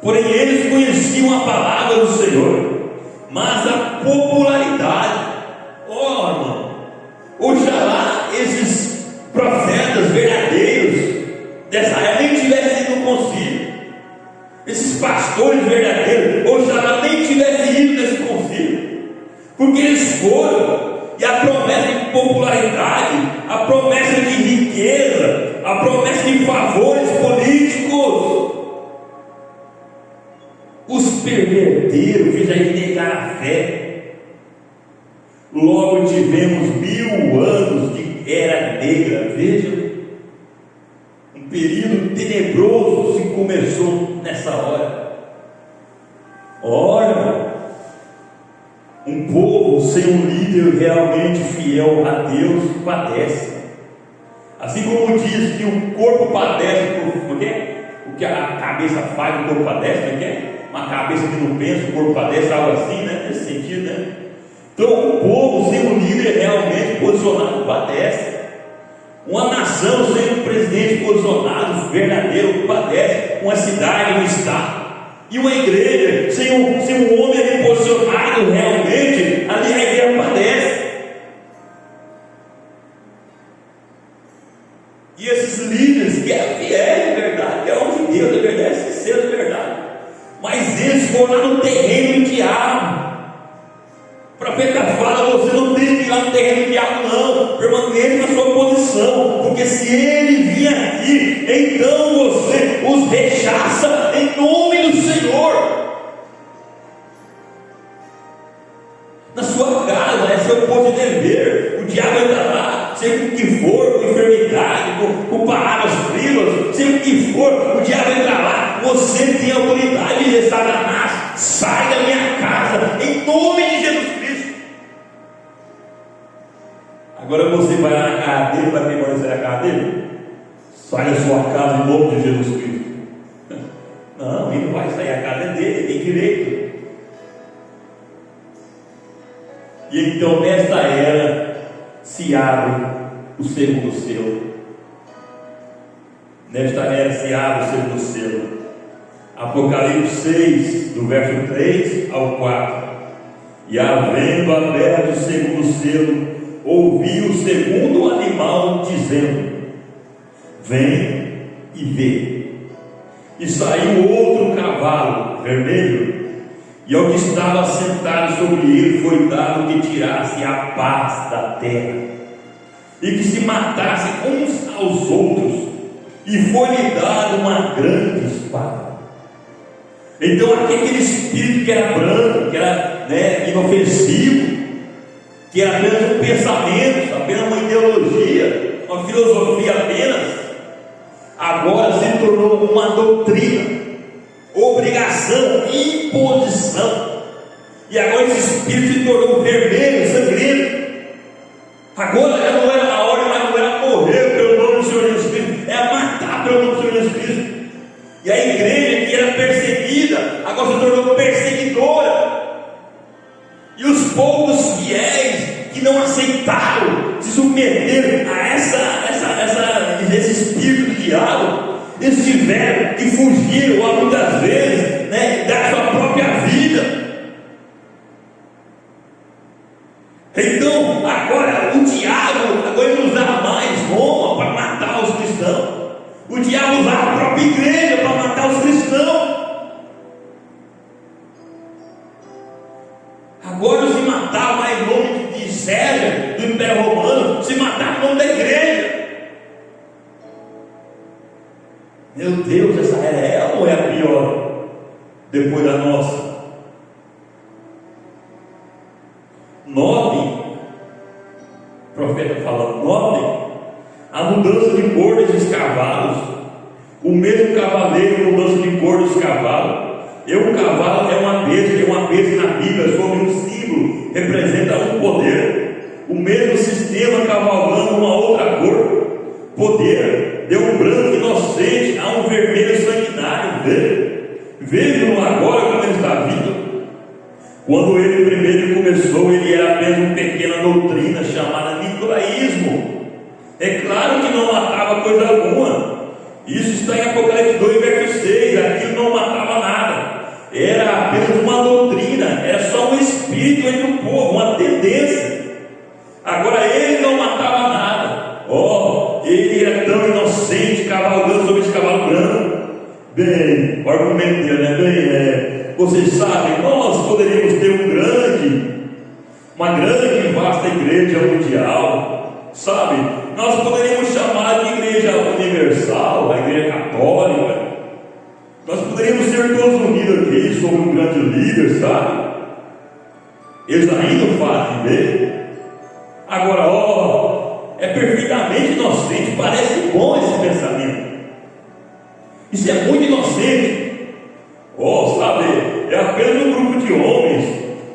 Porém, eles conheciam a palavra do Senhor, mas a popularidade, irmão, oxalá esses profetas verdadeiros dessa época nem tivessem ido no concílio, esses pastores verdadeiros, oxalá nem tivessem ido nesse concílio, porque eles foram, e a promessa de popularidade, a promessa de riqueza, a promessa de favores políticos. Os perverteram, fizeram negar a fé. Logo tivemos 1000 anos de era negra. Vejam, um período tenebroso se começou nessa hora. Ora, um povo sem um líder realmente fiel a Deus padece. Assim como diz que o corpo padece por quê? O que a cabeça faz, o corpo padece, não é? Uma cabeça que não pensa, o corpo padece, algo assim, né? Nesse sentido, né? Então, o povo sem um líder realmente posicionado padece. Uma nação sem um presidente posicionado verdadeiro padece. Uma cidade, um estado. E uma igreja sem um homem ali posicionado realmente, ali a igreja padece. E esses líderes que é fiel de verdade, que é homem de Deus de verdade, é sincero de verdade, mas eles foram lá no terreno do diabo. O profeta fala: você não tem que ir lá no terreno do diabo, não, permaneça na sua posição, porque se ele vier aqui, então você os rechaça em nome do Senhor. Na sua casa é seu posto de dever. O diabo entra lá, seja o que for, com enfermidade, com palavras frias, seja o que for, o diabo entra lá. Você tem autoridade de dizer: Satanás, sai da minha casa, em nome de Jesus Cristo. Agora você vai lá na casa dele, vai permanecer na casa dele? Sai da sua casa em nome de Jesus Cristo. Não, ele não vai sair, a casa é dele, ele tem direito. E então nesta era se abre o segundo selo. Nesta era se abre o segundo selo. Apocalipse 6, do verso 3 ao 4. E havendo aberto o segundo selo, ouvi o segundo animal dizendo: vem e vê. E saiu outro cavalo vermelho, e ao que estava sentado sobre ele foi dado que tirasse a paz da terra, e que se matassem uns aos outros, e foi-lhe dado uma grande espada. Então aquele espírito que era branco, que era inofensivo, que era apenas um pensamento, apenas uma ideologia, uma filosofia apenas, agora se tornou uma doutrina, obrigação, imposição. E agora esse espírito se tornou vermelho, sangrento. Agora já não era a hora, mas não era morrer pelo nome do Senhor Jesus Cristo, é matar pelo nome do Senhor Jesus Cristo. E a igreja que era perseguida, agora se tornou perseguidora. E os povos fiéis que não aceitaram se submeter a esse espírito do diabo, eles tiveram que fugir, ou muitas vezes, da sua própria vida. Então, agora o diabo não usa mais Roma para matar os cristãos. O diabo usa a própria igreja para matar os cristãos. Agora se matar mais em nome de César, do Império Romano, se matar em nome da igreja. Meu Deus, essa era ela ou é a pior depois da nossa? Notem, o profeta falando, notem a mudança de cor desses cavalos. O mesmo cavaleiro, mudança de cor dos cavalos. Um cavalo é uma besta na Bíblia sobre um símbolo, representa um poder. O mesmo sistema cavalgando uma outra cor, poder. Deu um branco inocente a um vermelho sanguinário. Vejam agora como ele está vindo. Quando ele primeiro começou, ele era apenas uma pequena doutrina chamada nicolaísmo. É claro que não matava coisa alguma. Isso está em Apocalipse 2, verso 6. Aquilo não matava nada. Era apenas uma doutrina. Era só um espírito entre o povo, uma tendência. Agora ele não matava nada. Ele era tão inocente, cavalgando sobre esse cavalo branco. Bem, o argumento dele, né? Vocês sabem, nós poderíamos ter uma grande e vasta igreja mundial. sabe? Nós poderíamos chamar de igreja universal, a igreja católica. Nós poderíamos ser todos unidos aqui sobre um grande líder, sabe? Eles ainda fazem, vê? Agora, é perfeitamente inocente, parece bom esse pensamento. Isso é muito inocente. Sabe, é apenas um grupo de homens.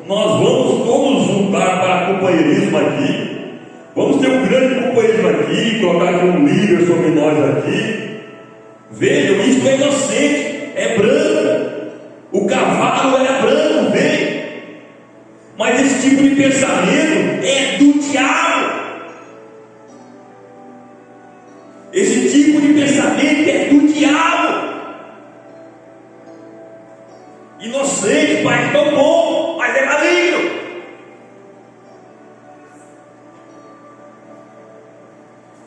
Nós vamos todos juntar para companheirismo aqui. Vamos ter um grande companheirismo aqui, colocar aqui um líder sobre nós aqui. Vejam, isso é inocente, é branco. O cavalo era branco, veja. Mas esse tipo de pensamento é do diabo. Esse tipo de pensamento é do diabo. Inocente, pai, tão bom, mas é maligno.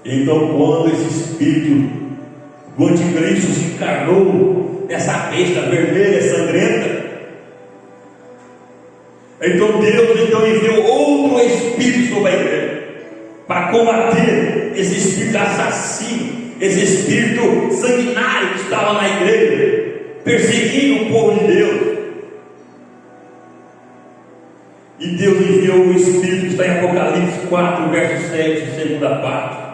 Então, quando esse espírito do anticristo se encarnou nessa besta vermelha, sangrenta, então Deus enviou outro espírito sobre a igreja, para combater esse espírito assassino, esse espírito sanguinário que estava na igreja, perseguindo o povo de Deus. E Deus enviou o espírito que está em Apocalipse 4, verso 7, segunda parte.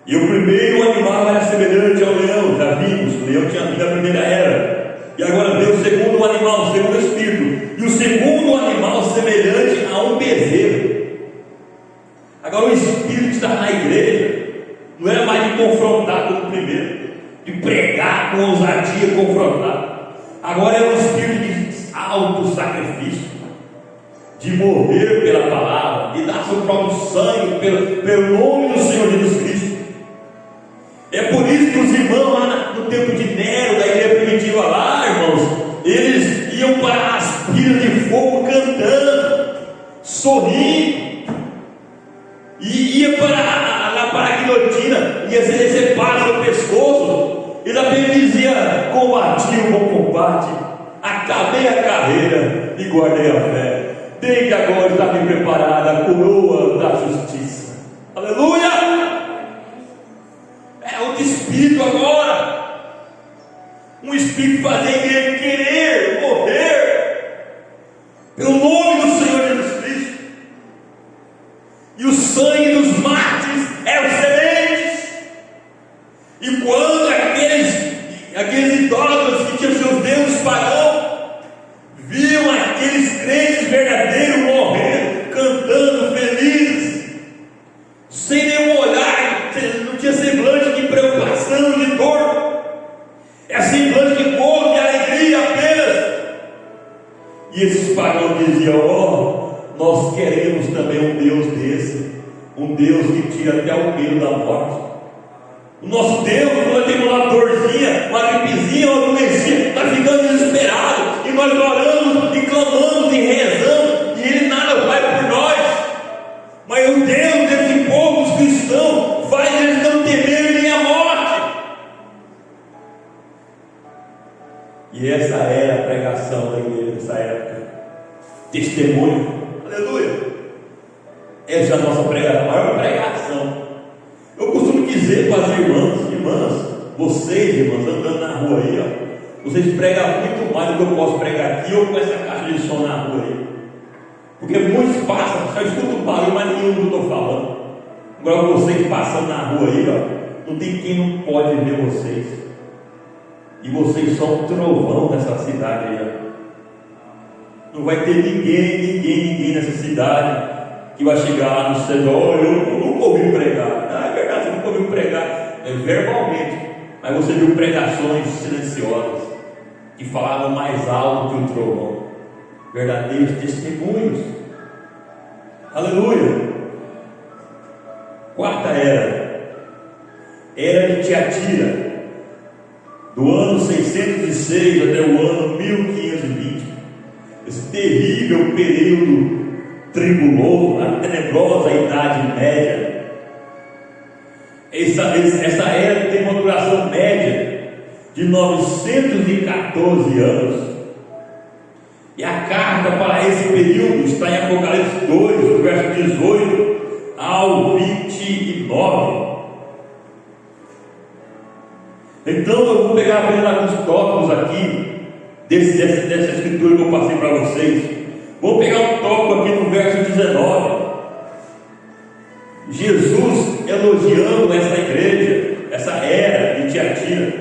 E o primeiro animal era semelhante ao leão, já vimos, o leão tinha vindo na primeira era. E agora veio o segundo animal, o segundo espírito. E o segundo animal semelhante a um bezerro. Agora o espírito que está na igreja não era mais de confrontar como o primeiro, de pregar com ousadia, confrontar. Agora é um espírito de auto-sacrifício, de morrer pela palavra, de dar seu próprio sangue pelo nome do Senhor Jesus Cristo. É por isso que os irmãos lá no tempo de Nero, da igreja primitiva lá, irmãos, eles iam para as pilhas de fogo cantando, sorrindo, e ia para a guilhotina, ia ser decepado no pescoço. Ele apenas dizia: combati o bom combate, acabei a carreira e guardei a fé. Desde agora está me preparada a coroa da justiça. Aleluia! É outro espírito agora, um espírito fazer a igreja querer morrer pelo nome do Senhor Jesus Cristo. E o sangue dos mártires é os sementes. E quando aqueles idólatras que tinham seus deuses pagãos viam aqueles crentes verdadeiros morrendo, cantando, felizes, sem nenhum olhar, não tinha semblante de preocupação, de dor, é semblante de gozo, de alegria apenas. E esses pagãos diziam: nós queremos também um Deus desse, um Deus que tira até o medo da morte. O nosso Deus, quando tem uma dorzinha, uma gripezinha, uma doencinha, está ficando desesperado, e nós oramos, e clamamos, e rezamos, e Ele nada vai por nós. Mas o Deus desse povo, os cristãos, faz eles não temerem nem a morte. E essa era a pregação da igreja nessa época, testemunho, aleluia. Essa é a nossa pregação, a maior pregação. Eu costumo dizer para as irmãs, vocês irmãs, andando na rua aí, vocês pregam muito mais do que eu posso pregar aqui ou com essa caixa de som na rua aí. Porque muitos passam, só escutam o barulho, mas nenhum que eu estou falando. Agora vocês passando na rua aí, não tem quem não pode ver vocês. E vocês são um trovão nessa cidade aí. Não vai ter ninguém nessa cidade que vai chegar lá no céu: eu nunca ouvi pregar. Não, é verdade, você nunca ouviu pregar verbalmente, mas você viu pregações silenciosas que falavam mais alto que o trovão, verdadeiros testemunhos. Aleluia. Quarta era de Tiatira, do ano 606 até o ano 1520. Esse terrível período tribuloso, a tenebrosa Idade Média. Essa era tem uma duração média de 914 anos. E a carta para esse período está em Apocalipse 2, verso 18 ao 29. Então eu vou pegar apenas alguns tópicos aqui dessa escritura que eu passei para vocês. Vou pegar um tópico aqui no verso 19. Jesus elogiando essa igreja, essa era de Tiatira.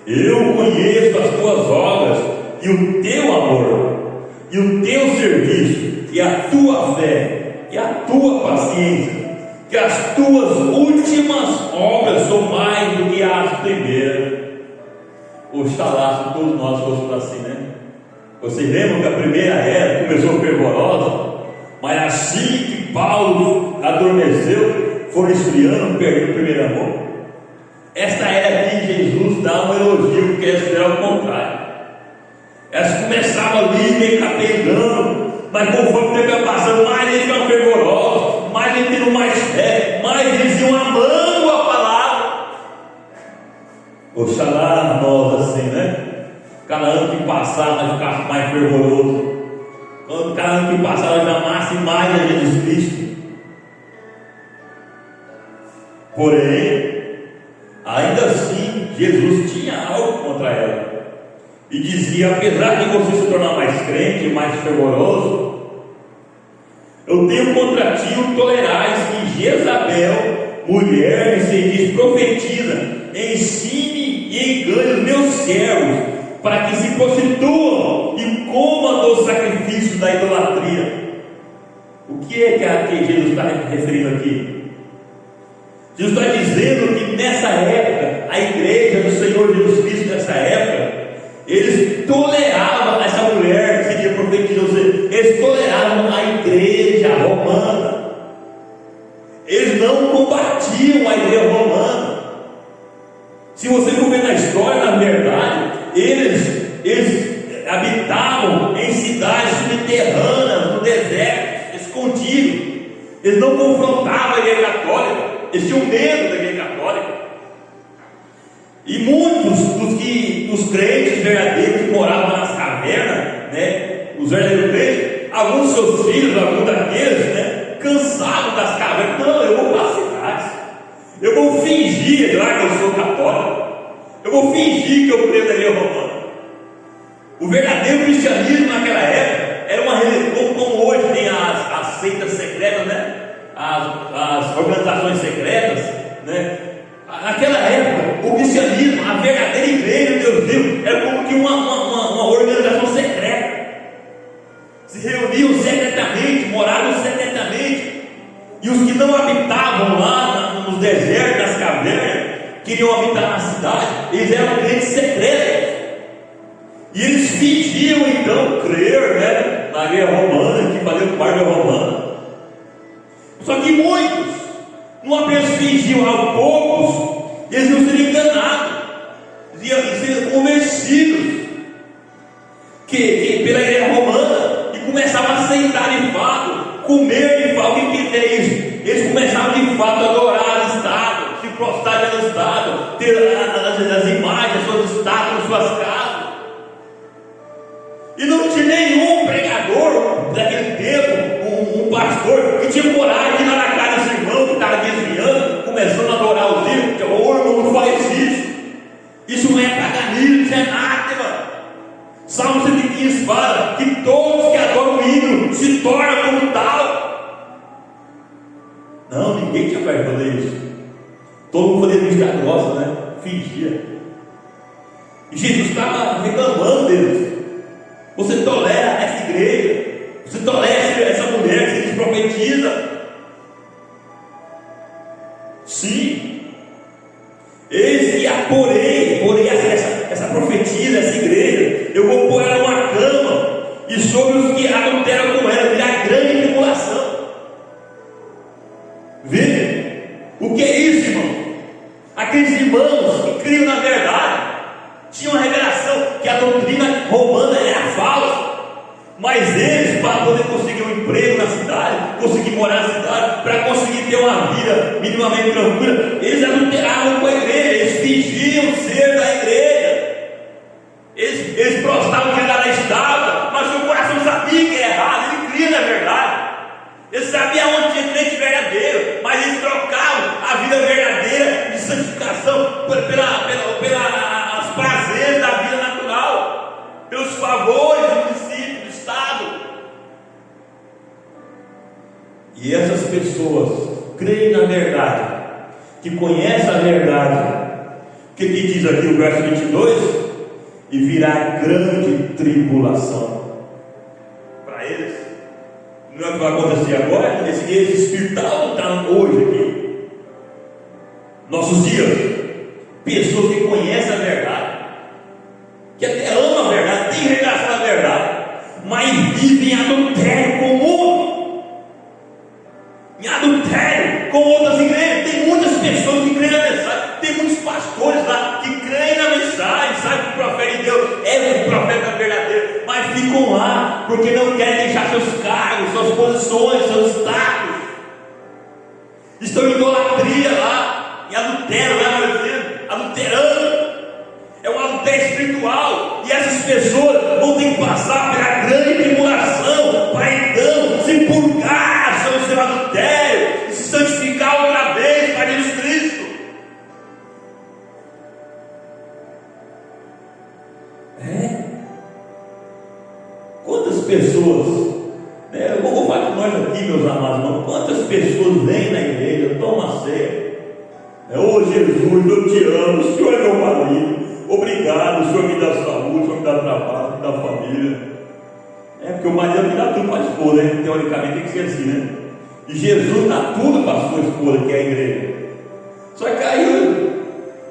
Eu conheço as tuas obras e o teu amor, e o teu serviço, e a tua fé, e a tua paciência, que as tuas últimas obras são mais do que as primeiras. Oxalá se todos nós fôssemos assim, né? Vocês lembram que a primeira era começou fervorosa, mas assim que Paulo adormeceu, foram esfriando, perdendo o primeiro amor. Esta era aqui Jesus dá um elogio, porque elas fizeram o contrário. Elas começavam ali meio capengando, mas conforme o tempo ia passando, mais eles iam fervorosos, mais eles tinham mais fé, mais eles iam amando a palavra. Oxalá nós assim, né? Cada ano que passar nós ficasse mais fervoroso. Cada ano que passar nós amasse mais a Jesus Cristo. Porém, ainda assim, Jesus tinha algo contra ela. E dizia: apesar de você se tornar mais crente, mais fervoroso, eu tenho contra ti o tolerais que Jezabel, mulher, se diz profetiza, ensine e engane os meus servos, para que se prostituam e comam dos sacrifícios da idolatria. O que é que Jesus está referindo aqui? Jesus está dizendo que nessa época, a igreja do Senhor Jesus Cristo, nessa época, eles toleravam essa mulher que seria profetizada, eles toleravam a igreja romana, eles não combatiam a igreja romana. Se você for ver na história, na verdade, eles habitavam em cidades subterrâneas, no deserto, escondidos. Eles não confrontavam a igreja católica, eles tinham medo da igreja católica. E muitos dos crentes verdadeiros que moravam nas cavernas, né, os verdadeiros crentes, alguns seus filhos, alguns daqueles, né, cansados das cavernas, não, eu vou para as cidades, eu vou fingir lá que eu sou católico, eu vou fingir que eu creio na igreja romana. O verdadeiro cristianismo naquela época era uma religião, como hoje tem as seitas secretas, né, as organizações secretas, né. Naquela época, o cristianismo, a verdadeira igreja de Deus vivo, era como que uma organização secreta. Se reuniam secretamente, moravam secretamente. E os que não habitavam lá nos desertos, nas cavernas, queriam habitar na cidade, eles eram crentes secretos. E eles fingiam então crer, né, na igreja romana, que fazia parte da romana. Só que muitos não apenas fingiam, aos poucos eles não seriam enganados, iam ser convencidos que pela igreja romana, e começavam a aceitar de fato, comer de fato. O que é isso? Eles começavam de fato a adorar as estátuas, se prostrar diante das estátuas, ter as imagens, as suas estátuas, as suas casas. E não tinha nenhum pregador daquele tempo, um pastor, que tinha coragem de ir lá na casa desse irmão que estava desviando, começando a adorar os ídolos, que o irmão não faz isso. Isso não é paganismo, isso é anátema. Salmo 115 fala que todos que adoram o ídolo se tornam como tal. Não, ninguém tinha para fazer isso. Todo mundo fazia vista grossa, né? Fingia. E Jesus estava reclamando deles. Você tolera essa igreja, você tolera essa mulher que se profetiza. Sim, eis que porém essa profetisa, essa igreja, eu vou pôr ela numa cama, e sobre os que adulteram com ela virá grande tribulação. Vê o que é isso, irmão? Aqueles irmãos que criam na verdade tinham a revelação que a doutrina romana era falsa, mas eles, para poder conseguir um emprego na cidade, conseguir morar na cidade, para conseguir ter uma vida minimamente tranquila, eles adulteravam com a igreja, eles fingiam ser da igreja, eles prostavam que era da estátua, mas seu coração sabia que era errado, ele cria na verdade, ele sabia onde tinha crente verdadeiro, e essas pessoas creem na verdade, que conhecem a verdade, o que diz aqui o verso 22? E virá grande tribulação para eles. Não é o que vai acontecer agora? Esse espiritual está hoje aqui, nossos dias. Pessoas que conhecem a verdade, que até amam a verdade, têm relação à verdade, mas vivem em adultério com o mundo, em adultério com outras igrejas. Tem muitas pessoas que creem na mensagem, tem muitos pastores lá que creem na mensagem, sabem que o profeta de Deus é o profeta verdadeiro, mas ficam lá porque não querem deixar seus cargos, suas posições, seus status. Estão em idolatria lá, em adultério, lá adulterando. É um adultério espiritual, e essas pessoas vão ter que passar pela grande tribulação para então se purgar sobre o seu adultério e se santificar outra vez para Jesus Cristo. Quantas pessoas, eu vou falar com nós aqui, meus amados irmãos, quantas pessoas vêm na igreja, tomam a ceia, ô Jesus, eu te amo, o Senhor é meu marido, obrigado, o Senhor me dá saúde, o Senhor me dá trabalho, me dá família. Porque o marido me dá tudo para a esposa, né? Teoricamente tem que ser assim, né? E Jesus dá tudo para a sua esposa, que é a igreja. Só que aí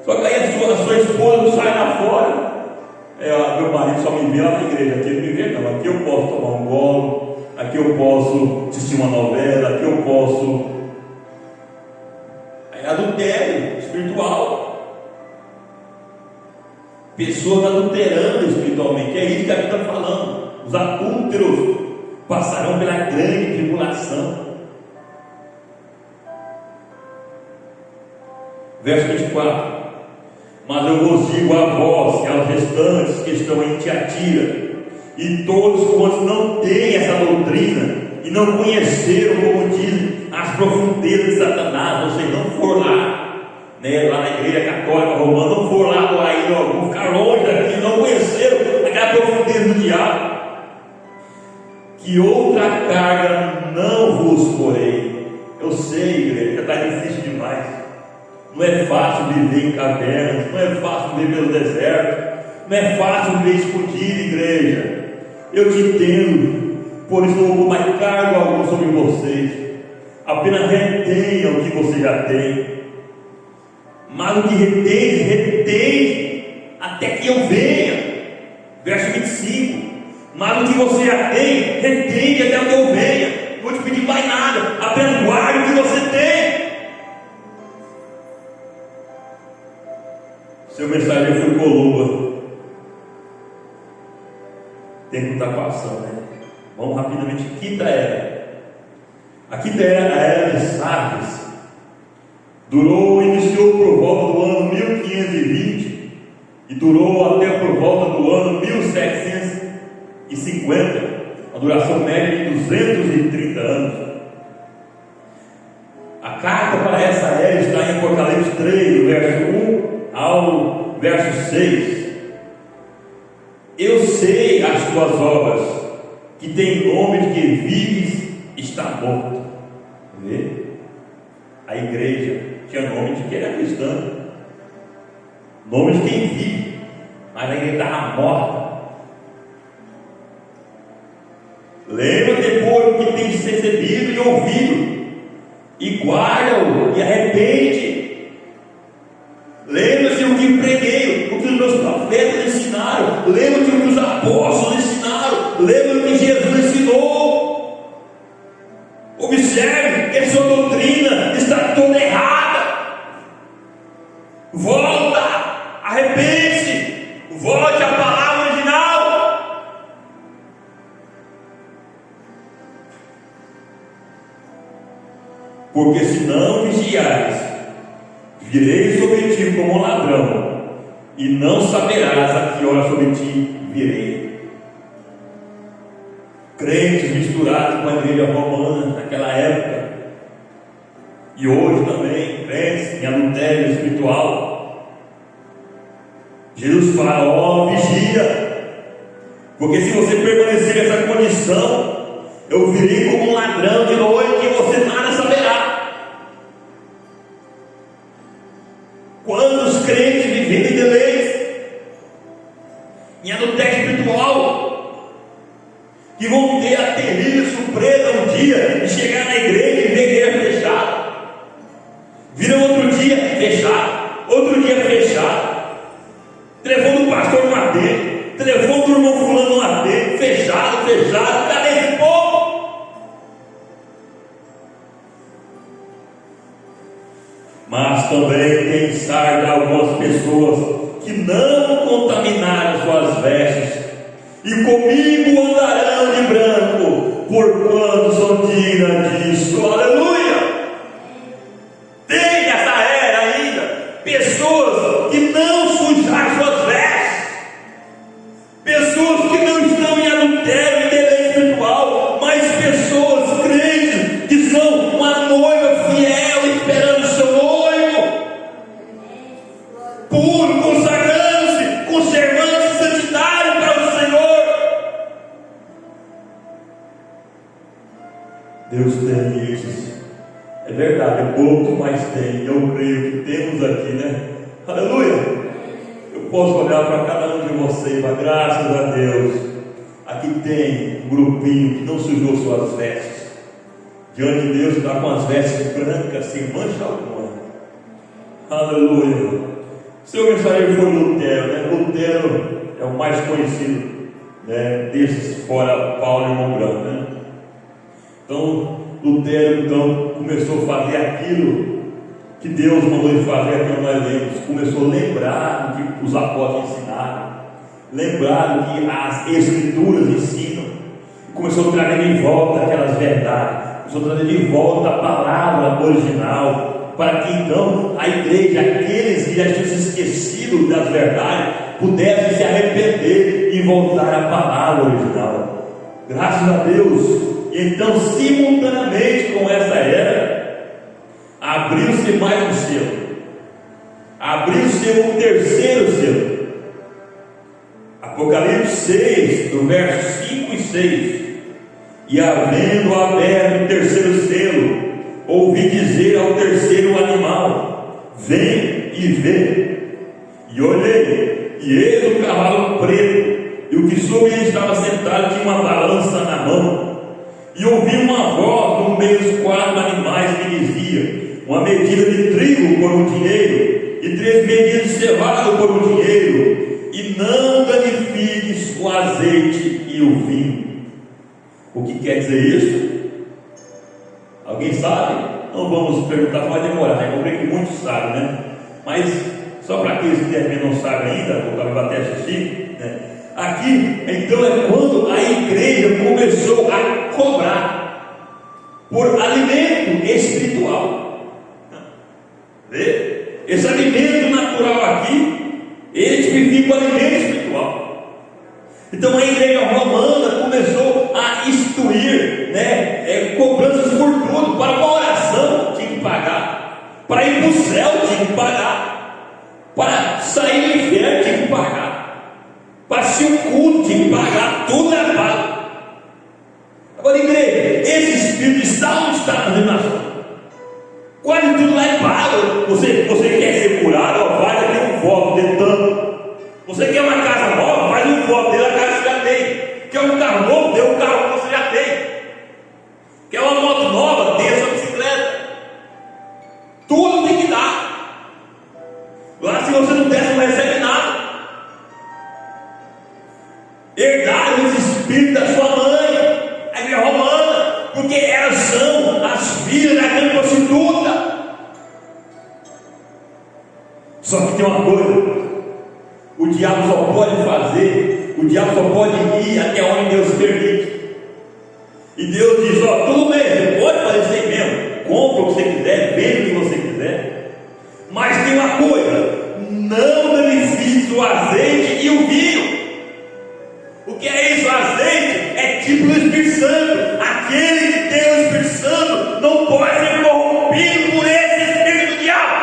a sua esposa não sai lá fora. Meu marido só me vê lá na igreja, aqui ele me vê não, aqui eu posso tomar um golo, aqui eu posso assistir uma novela, aqui eu posso. Adultério espiritual, pessoas adulterando espiritualmente. É isso que a Bíblia está falando. Os adúlteros passarão pela grande tribulação. Verso 24: mas eu vos digo a vós e aos restantes que estão em Tiatira, e todos quantos não têm essa doutrina e não conheceram, como dizem, as profundezas de Satanás, ou seja, não for lá, lá na igreja católica romana, não for lá ainda, vão ficar longe daqui, não conheceram aquela profundeza do diabo, que outra carga não vos porei. Eu sei, igreja, está difícil demais, não é fácil viver em cavernas, não é fácil viver pelo deserto, não é fácil viver escondido, igreja. Eu te entendo, por isso não vou pôr mais cargo algum sobre vocês, apenas retenha o que você já tem, mas o que retém até que eu venha. Verso 25: mas o que você já tem, retém até que eu venha. Não vou te pedir mais nada, apenas guarde o que você tem. Seu mensageiro foi Columba, tempo está passando, né? Vamos rapidamente. Quinta era. A quinta era a era de Sardes. Iniciou por volta do ano 1520 e durou até por volta do ano 1750, uma duração média de 230 anos. A carta para essa era está em Apocalipse 3, do verso 1 ao verso 6. Eu sei as tuas obras, que tem nome de que vives, está morto. Vê? A igreja tinha nome de que era cristã, nome de quem vive, mas a igreja estava morta. Lembra depois o que tem recebido e ouvido, e guarda-o e arrepende. Lembra-se o que preguei, o que os meus profetas ensinaram, lembra-se o que os apóstolos ensinaram, lembra o que Jesus ensinou. Observe que a sua doutrina está toda errada. Volta, arrepende-se, volte à palavra original. Porque se não vigiares, virei sobre ti como um ladrão, e não saberás a que hora sobre ti virei. Crentes misturados com a igreja romana naquela época, e hoje também, crentes em adultério espiritual. Jesus fala: vigia, porque se você permanecer nessa condição, eu virei como um ladrão de noite, e você está que vão ter a terrível surpresa um dia de chegar na igreja e ver a igreja fechada. Vira outro dia fechado, outro dia fechado. Telefone do pastor não atende, telefone do irmão fulano não atende, fechado. Cadê esse povo? Mas também tem sarda de algumas pessoas que não contaminaram suas vestes, e comigo andarão de branco, porquanto são dignas disso. Aleluia! Tem nessa era ainda pessoas que não sujaram suas vestes, pessoas que não estão em adultério e delírio espiritual, mas pessoas crentes que são uma noiva fiel, esperando o seu noivo, puro, consagrando-se, conservando-se santidade para o Senhor. Deus tem esses. É verdade, é pouco, mas tem. Eu creio que temos aqui, né? Aleluia! Eu posso olhar para cada um de vocês, mas graças a Deus, aqui tem um grupinho que não sujou suas vestes. Diante de Deus está com as vestes brancas, sem mancha alguma. Aleluia! Seu mensageiro foi Lutero, né? Lutero é o mais conhecido, né, desses, fora Paulo e irmão Branco, né? Então, Lutero começou a fazer aquilo que Deus mandou ele fazer, aquilo nós lemos. Começou a lembrar do que os apóstolos ensinaram, lembrar do que as escrituras ensinam, e começou a trazer de volta aquelas verdades, começou a trazer de volta a palavra original, para que então a igreja, aqueles que já tinham se esquecido das verdades, pudessem se arrepender e voltar à palavra original. Graças a Deus. Então, simultaneamente com essa era, abriu-se mais um selo, abriu-se um terceiro selo. Apocalipse 6, do verso 5 e 6: e havendo aberto o terceiro selo, ouvi dizer ao terceiro animal: vem e vê. E olhei, e eis um cavalo preto, e o que sobre ele estava sentado tinha uma balança na mão. E ouvi uma voz no meio dos 4 animais que dizia: uma medida de trigo por um dinheiro, e 3 medidas de cevada por um dinheiro, e não danifiques o azeite e o vinho. O que quer dizer isso? Alguém sabe? Não vamos perguntar, vai demorar, né? Eu creio que muitos sabem, né? Mas só para aqueles que de repente não sabem ainda, ou talvez até assistir, né? Aqui, então, é quando a igreja começou a cobrar por alimento espiritual. Vê? Esse alimento natural aqui, ele tipifica o alimento espiritual. Então a igreja romana começou a instituir, né, cobranças por tudo. Para uma oração tinha que pagar, para ir para o céu tinha que pagar, para sair do inferno tinha que pagar, para ser um culto tinha que pagar, tudo é pago. Agora, igreja, esse espírito está onde está na revelação? Quase tudo lá é pago. Você quer ser curado? Ó, faz aqui um voto tentando. Você quer uma casa nova? Faz um voto, dê a casa que já tem. Quer um carro novo? Dê o carro que você já tem. Quer uma moto nova? Dê a sua bicicleta. Tudo tem que dar. Lá, se você não der, você não recebe nada. Herdaram esse espírito da sua mãe, a igreja romana, porque elas são as filhas da grande prostituta. Só que tem uma coisa: o diabo só pode fazer, o diabo só pode ir até onde Deus permite. E Deus diz: ó, tudo bem, você pode fazer isso aí mesmo, compra o que você quiser, vende o que você quiser, mas tem uma coisa: não danifique o azeite e o vinho. O que é isso? O azeite é tipo do Espírito Santo. Aquele que tem o Espírito Santo não pode ser corrompido por esse espírito do diabo.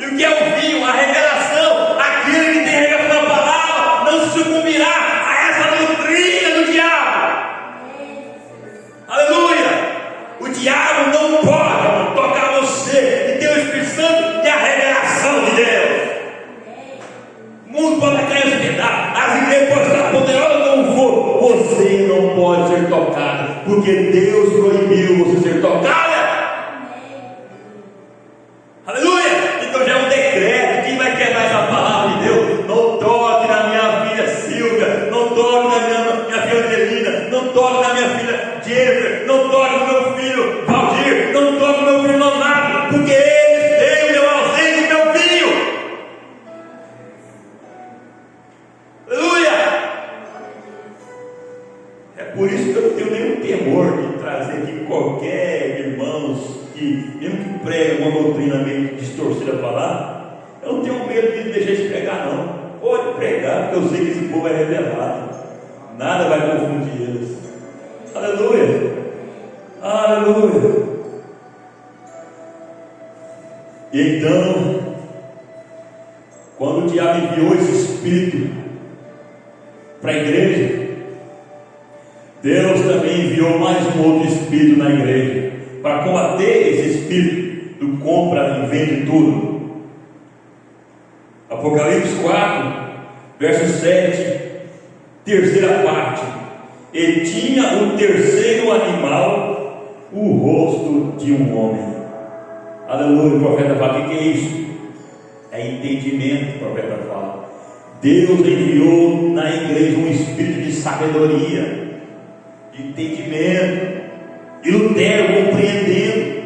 E o que é o vinho? A revelação. Aquele que tem a revelação da palavra não sucumbirá a essa doutrina do diabo. Aleluia! O diabo não pode tocar você que tem o Espírito Santo e a revelação de Deus. O mundo pode cair aos pedaços, as igrejas podem estar poderosas como for, porque Deus proibiu você ser tocada. Aleluia! Então já é um decreto. Quem vai quebrar essa palavra de Deus? Não toque na minha filha Silvia, não toque na minha filha Angelina, não toque na minha filha Jennifer, não toque no meu filho Valdir, não toque no meu filho Leonardo, porque eles têm o meu ausente e meu filho. Aleluia! É por isso que eu não tenho nenhum temor de trazer aqui qualquer irmãos que, mesmo que pregue uma doutrina meio distorcida para lá, eu não tenho medo de deixar eles pregar, não. Pode pregar, porque eu sei que esse povo é revelado, nada vai confundir eles. Aleluia, aleluia. E então, quando o diabo enviou esse espírito para a igreja, Deus também enviou mais um outro espírito na igreja, para combater esse espírito do compra e vende tudo. Apocalipse 4, verso 7, terceira parte. E tinha o terceiro animal o rosto de um homem. Aleluia. O profeta fala: o que é isso? É entendimento. O profeta fala: Deus enviou na igreja um espírito de sabedoria, de entendimento. E Lutero, compreendendo,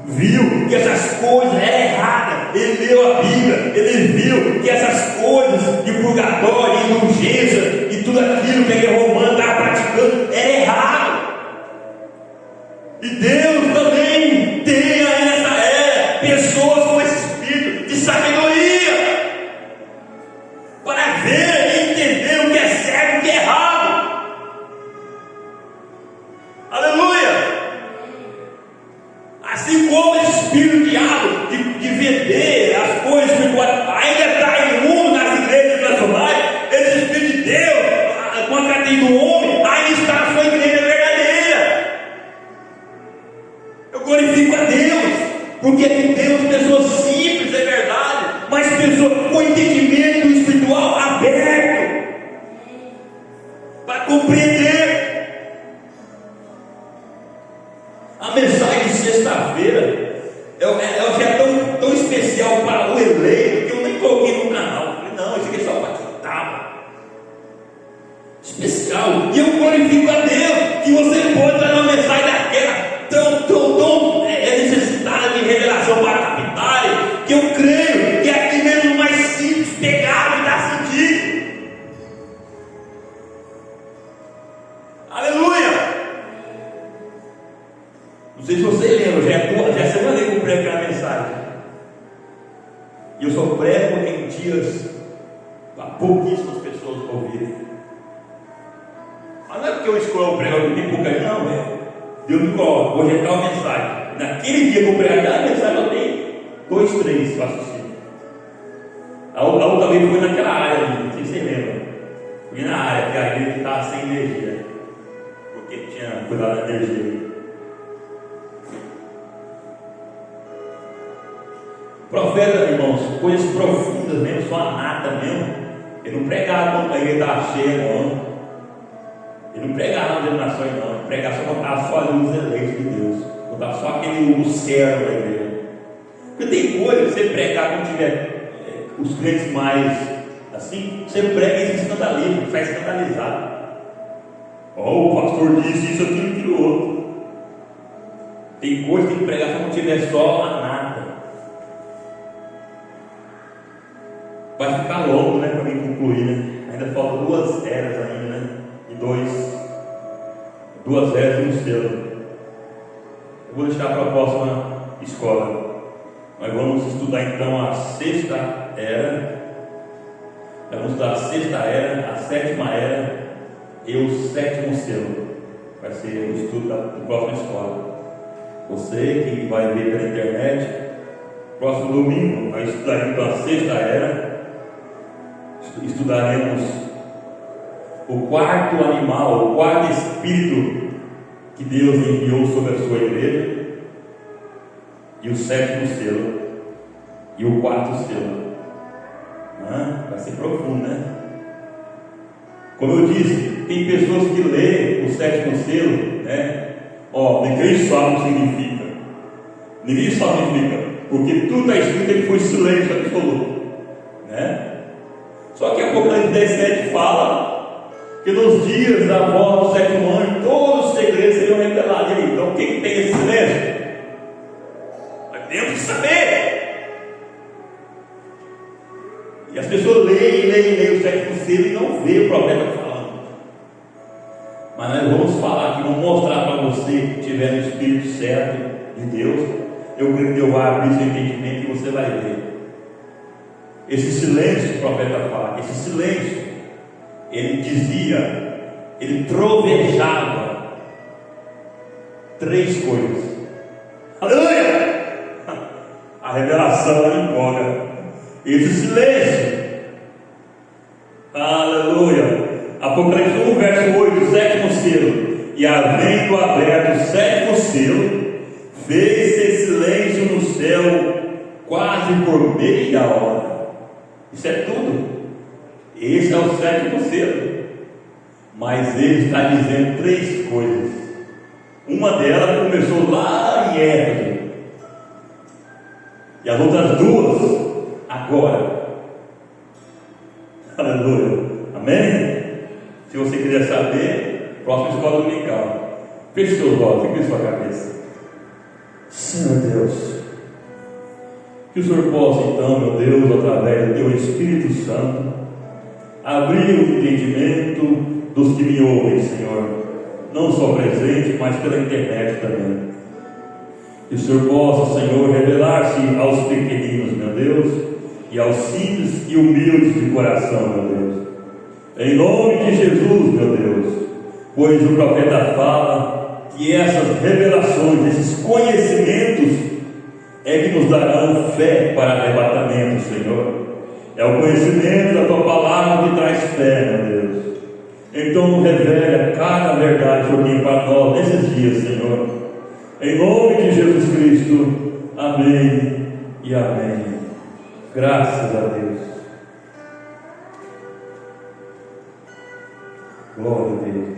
viu que essas coisas eram erradas. Ele leu a Bíblia, ele viu que essas coisas de purgatório, de indulgência e tudo aquilo que a igreja romana estava praticando era errado. E Deus também tem aí nessa era pessoas com esse espírito de sabedoria para ver e entender o que é certo e o que é errado. Aleluia! Assim como esse espírito de diabo de vender as coisas espirituais ainda está imundo nas igrejas nacionais, esse espírito de Deus, com a cadeia do homem, ainda está na sua igreja verdadeira. Eu glorifico a Deus, porque aqui temos pessoas simples, é verdade, mas pessoas com entendimento espiritual aberto para compreender. A mensagem de sexta-feira é tão especial para o eleito que eu nem coloquei no canal. Eu falei: não, isso aqui é só para quem estava especial. E eu glorifico a Deus que você pode dar uma mensagem daquela tão necessitada de revelação para capitais, que eu creio que aqui mesmo o mais simples pegava e dá sentido. Aleluia! Não sei se você lembra, já é semana que eu prego aquela mensagem. E eu só prego em dias para pouquíssimas pessoas ouvirem. Mas não é porque eu escolho o prego que tem pouca gente, não, velho. Deus me coloca, hoje é tal mensagem. Naquele dia que eu pregar aquela mensagem, eu tenho 2, 3 para assistir. A outra vez foi naquela área ali, não sei se você lembra. Fui na área que a igreja estava sem energia, porque tinha cuidado da energia. Profeta, irmãos, coisas profundas mesmo, só a nata mesmo. Ele não pregava quando a igreja estava cheia, não. Ele não pregava nas denominações, não. Ele pregava só quando estava só ali os eleitos de Deus, quando estava só aquele servo da igreja. Porque tem coisa que você pregar quando tiver os crentes mais assim, você prega e se escandaliza, faz escandalizar. O pastor disse isso, aquilo outro. Tem coisa que tem que pregar só quando tiver só a nata. Vai ficar longo, né, para mim concluir, né? Ainda faltam 2 eras ainda, né? E 2 eras e um selo. Eu vou deixar para a próxima escola. Nós vamos estudar então a 6ª era. Vamos estudar a 6ª era, a 7ª era e o 7º selo. Vai ser o estudo da próxima escola. Você que vai ver pela internet, próximo domingo vai estudar então a 6ª era. Estudaremos o 4º animal, o 4º espírito que Deus enviou sobre a sua igreja, e o 7º selo, e o 4º selo. Vai ser profundo, né? Como eu disse, tem pessoas que lêem o 7º selo, né? Ninguém sabe o que significa. Ninguém sabe o que significa, porque tudo está escrito, ele foi silêncio absoluto, né? Só que Apocalipse 17 fala que nos dias da volta do sétimo anjo, todos os segredos seriam revelados. E aí, então o que tem esse silêncio? Nós temos que saber. E as pessoas leem o sétimo selo e não vê o profeta falando. Mas nós vamos falar aqui, vamos mostrar para você que tiver no Espírito certo de Deus. Eu creio que Deus vai abrir seu entendimento e você vai ver. Esse silêncio que o profeta fala, esse silêncio, ele dizia, ele trovejava 3 coisas. Aleluia! A revelação ela empolga. Esse silêncio, aleluia. Apocalipse 1, verso 8, 7º selo. E havendo aberto o 7º selo, fez-se silêncio no céu quase por meia hora. Isso é tudo. Esse é o 7º selo. Mas ele está dizendo 3 coisas. Uma delas começou lá em Éfeso, e as outras 2 agora. Aleluia. Amém? Se você quiser saber, próxima escola dominical. Feche seus olhos, fique em sua cabeça. Senhor Deus, que o Senhor possa então, meu Deus, através do teu Espírito Santo, abrir o entendimento dos que me ouvem, Senhor, não só presente, mas pela internet também. Que o Senhor possa, Senhor, revelar-se aos pequeninos, meu Deus, e aos simples e humildes de coração, meu Deus. Em nome de Jesus, meu Deus, pois o profeta fala que essas revelações, esses conhecimentos é que nos darão fé para arrebatamento, Senhor. É o conhecimento da tua palavra que traz fé, meu Deus. Então revela cada verdade para nós nesses dias, Senhor. Em nome de Jesus Cristo, amém e amém. Graças a Deus. Glória a Deus.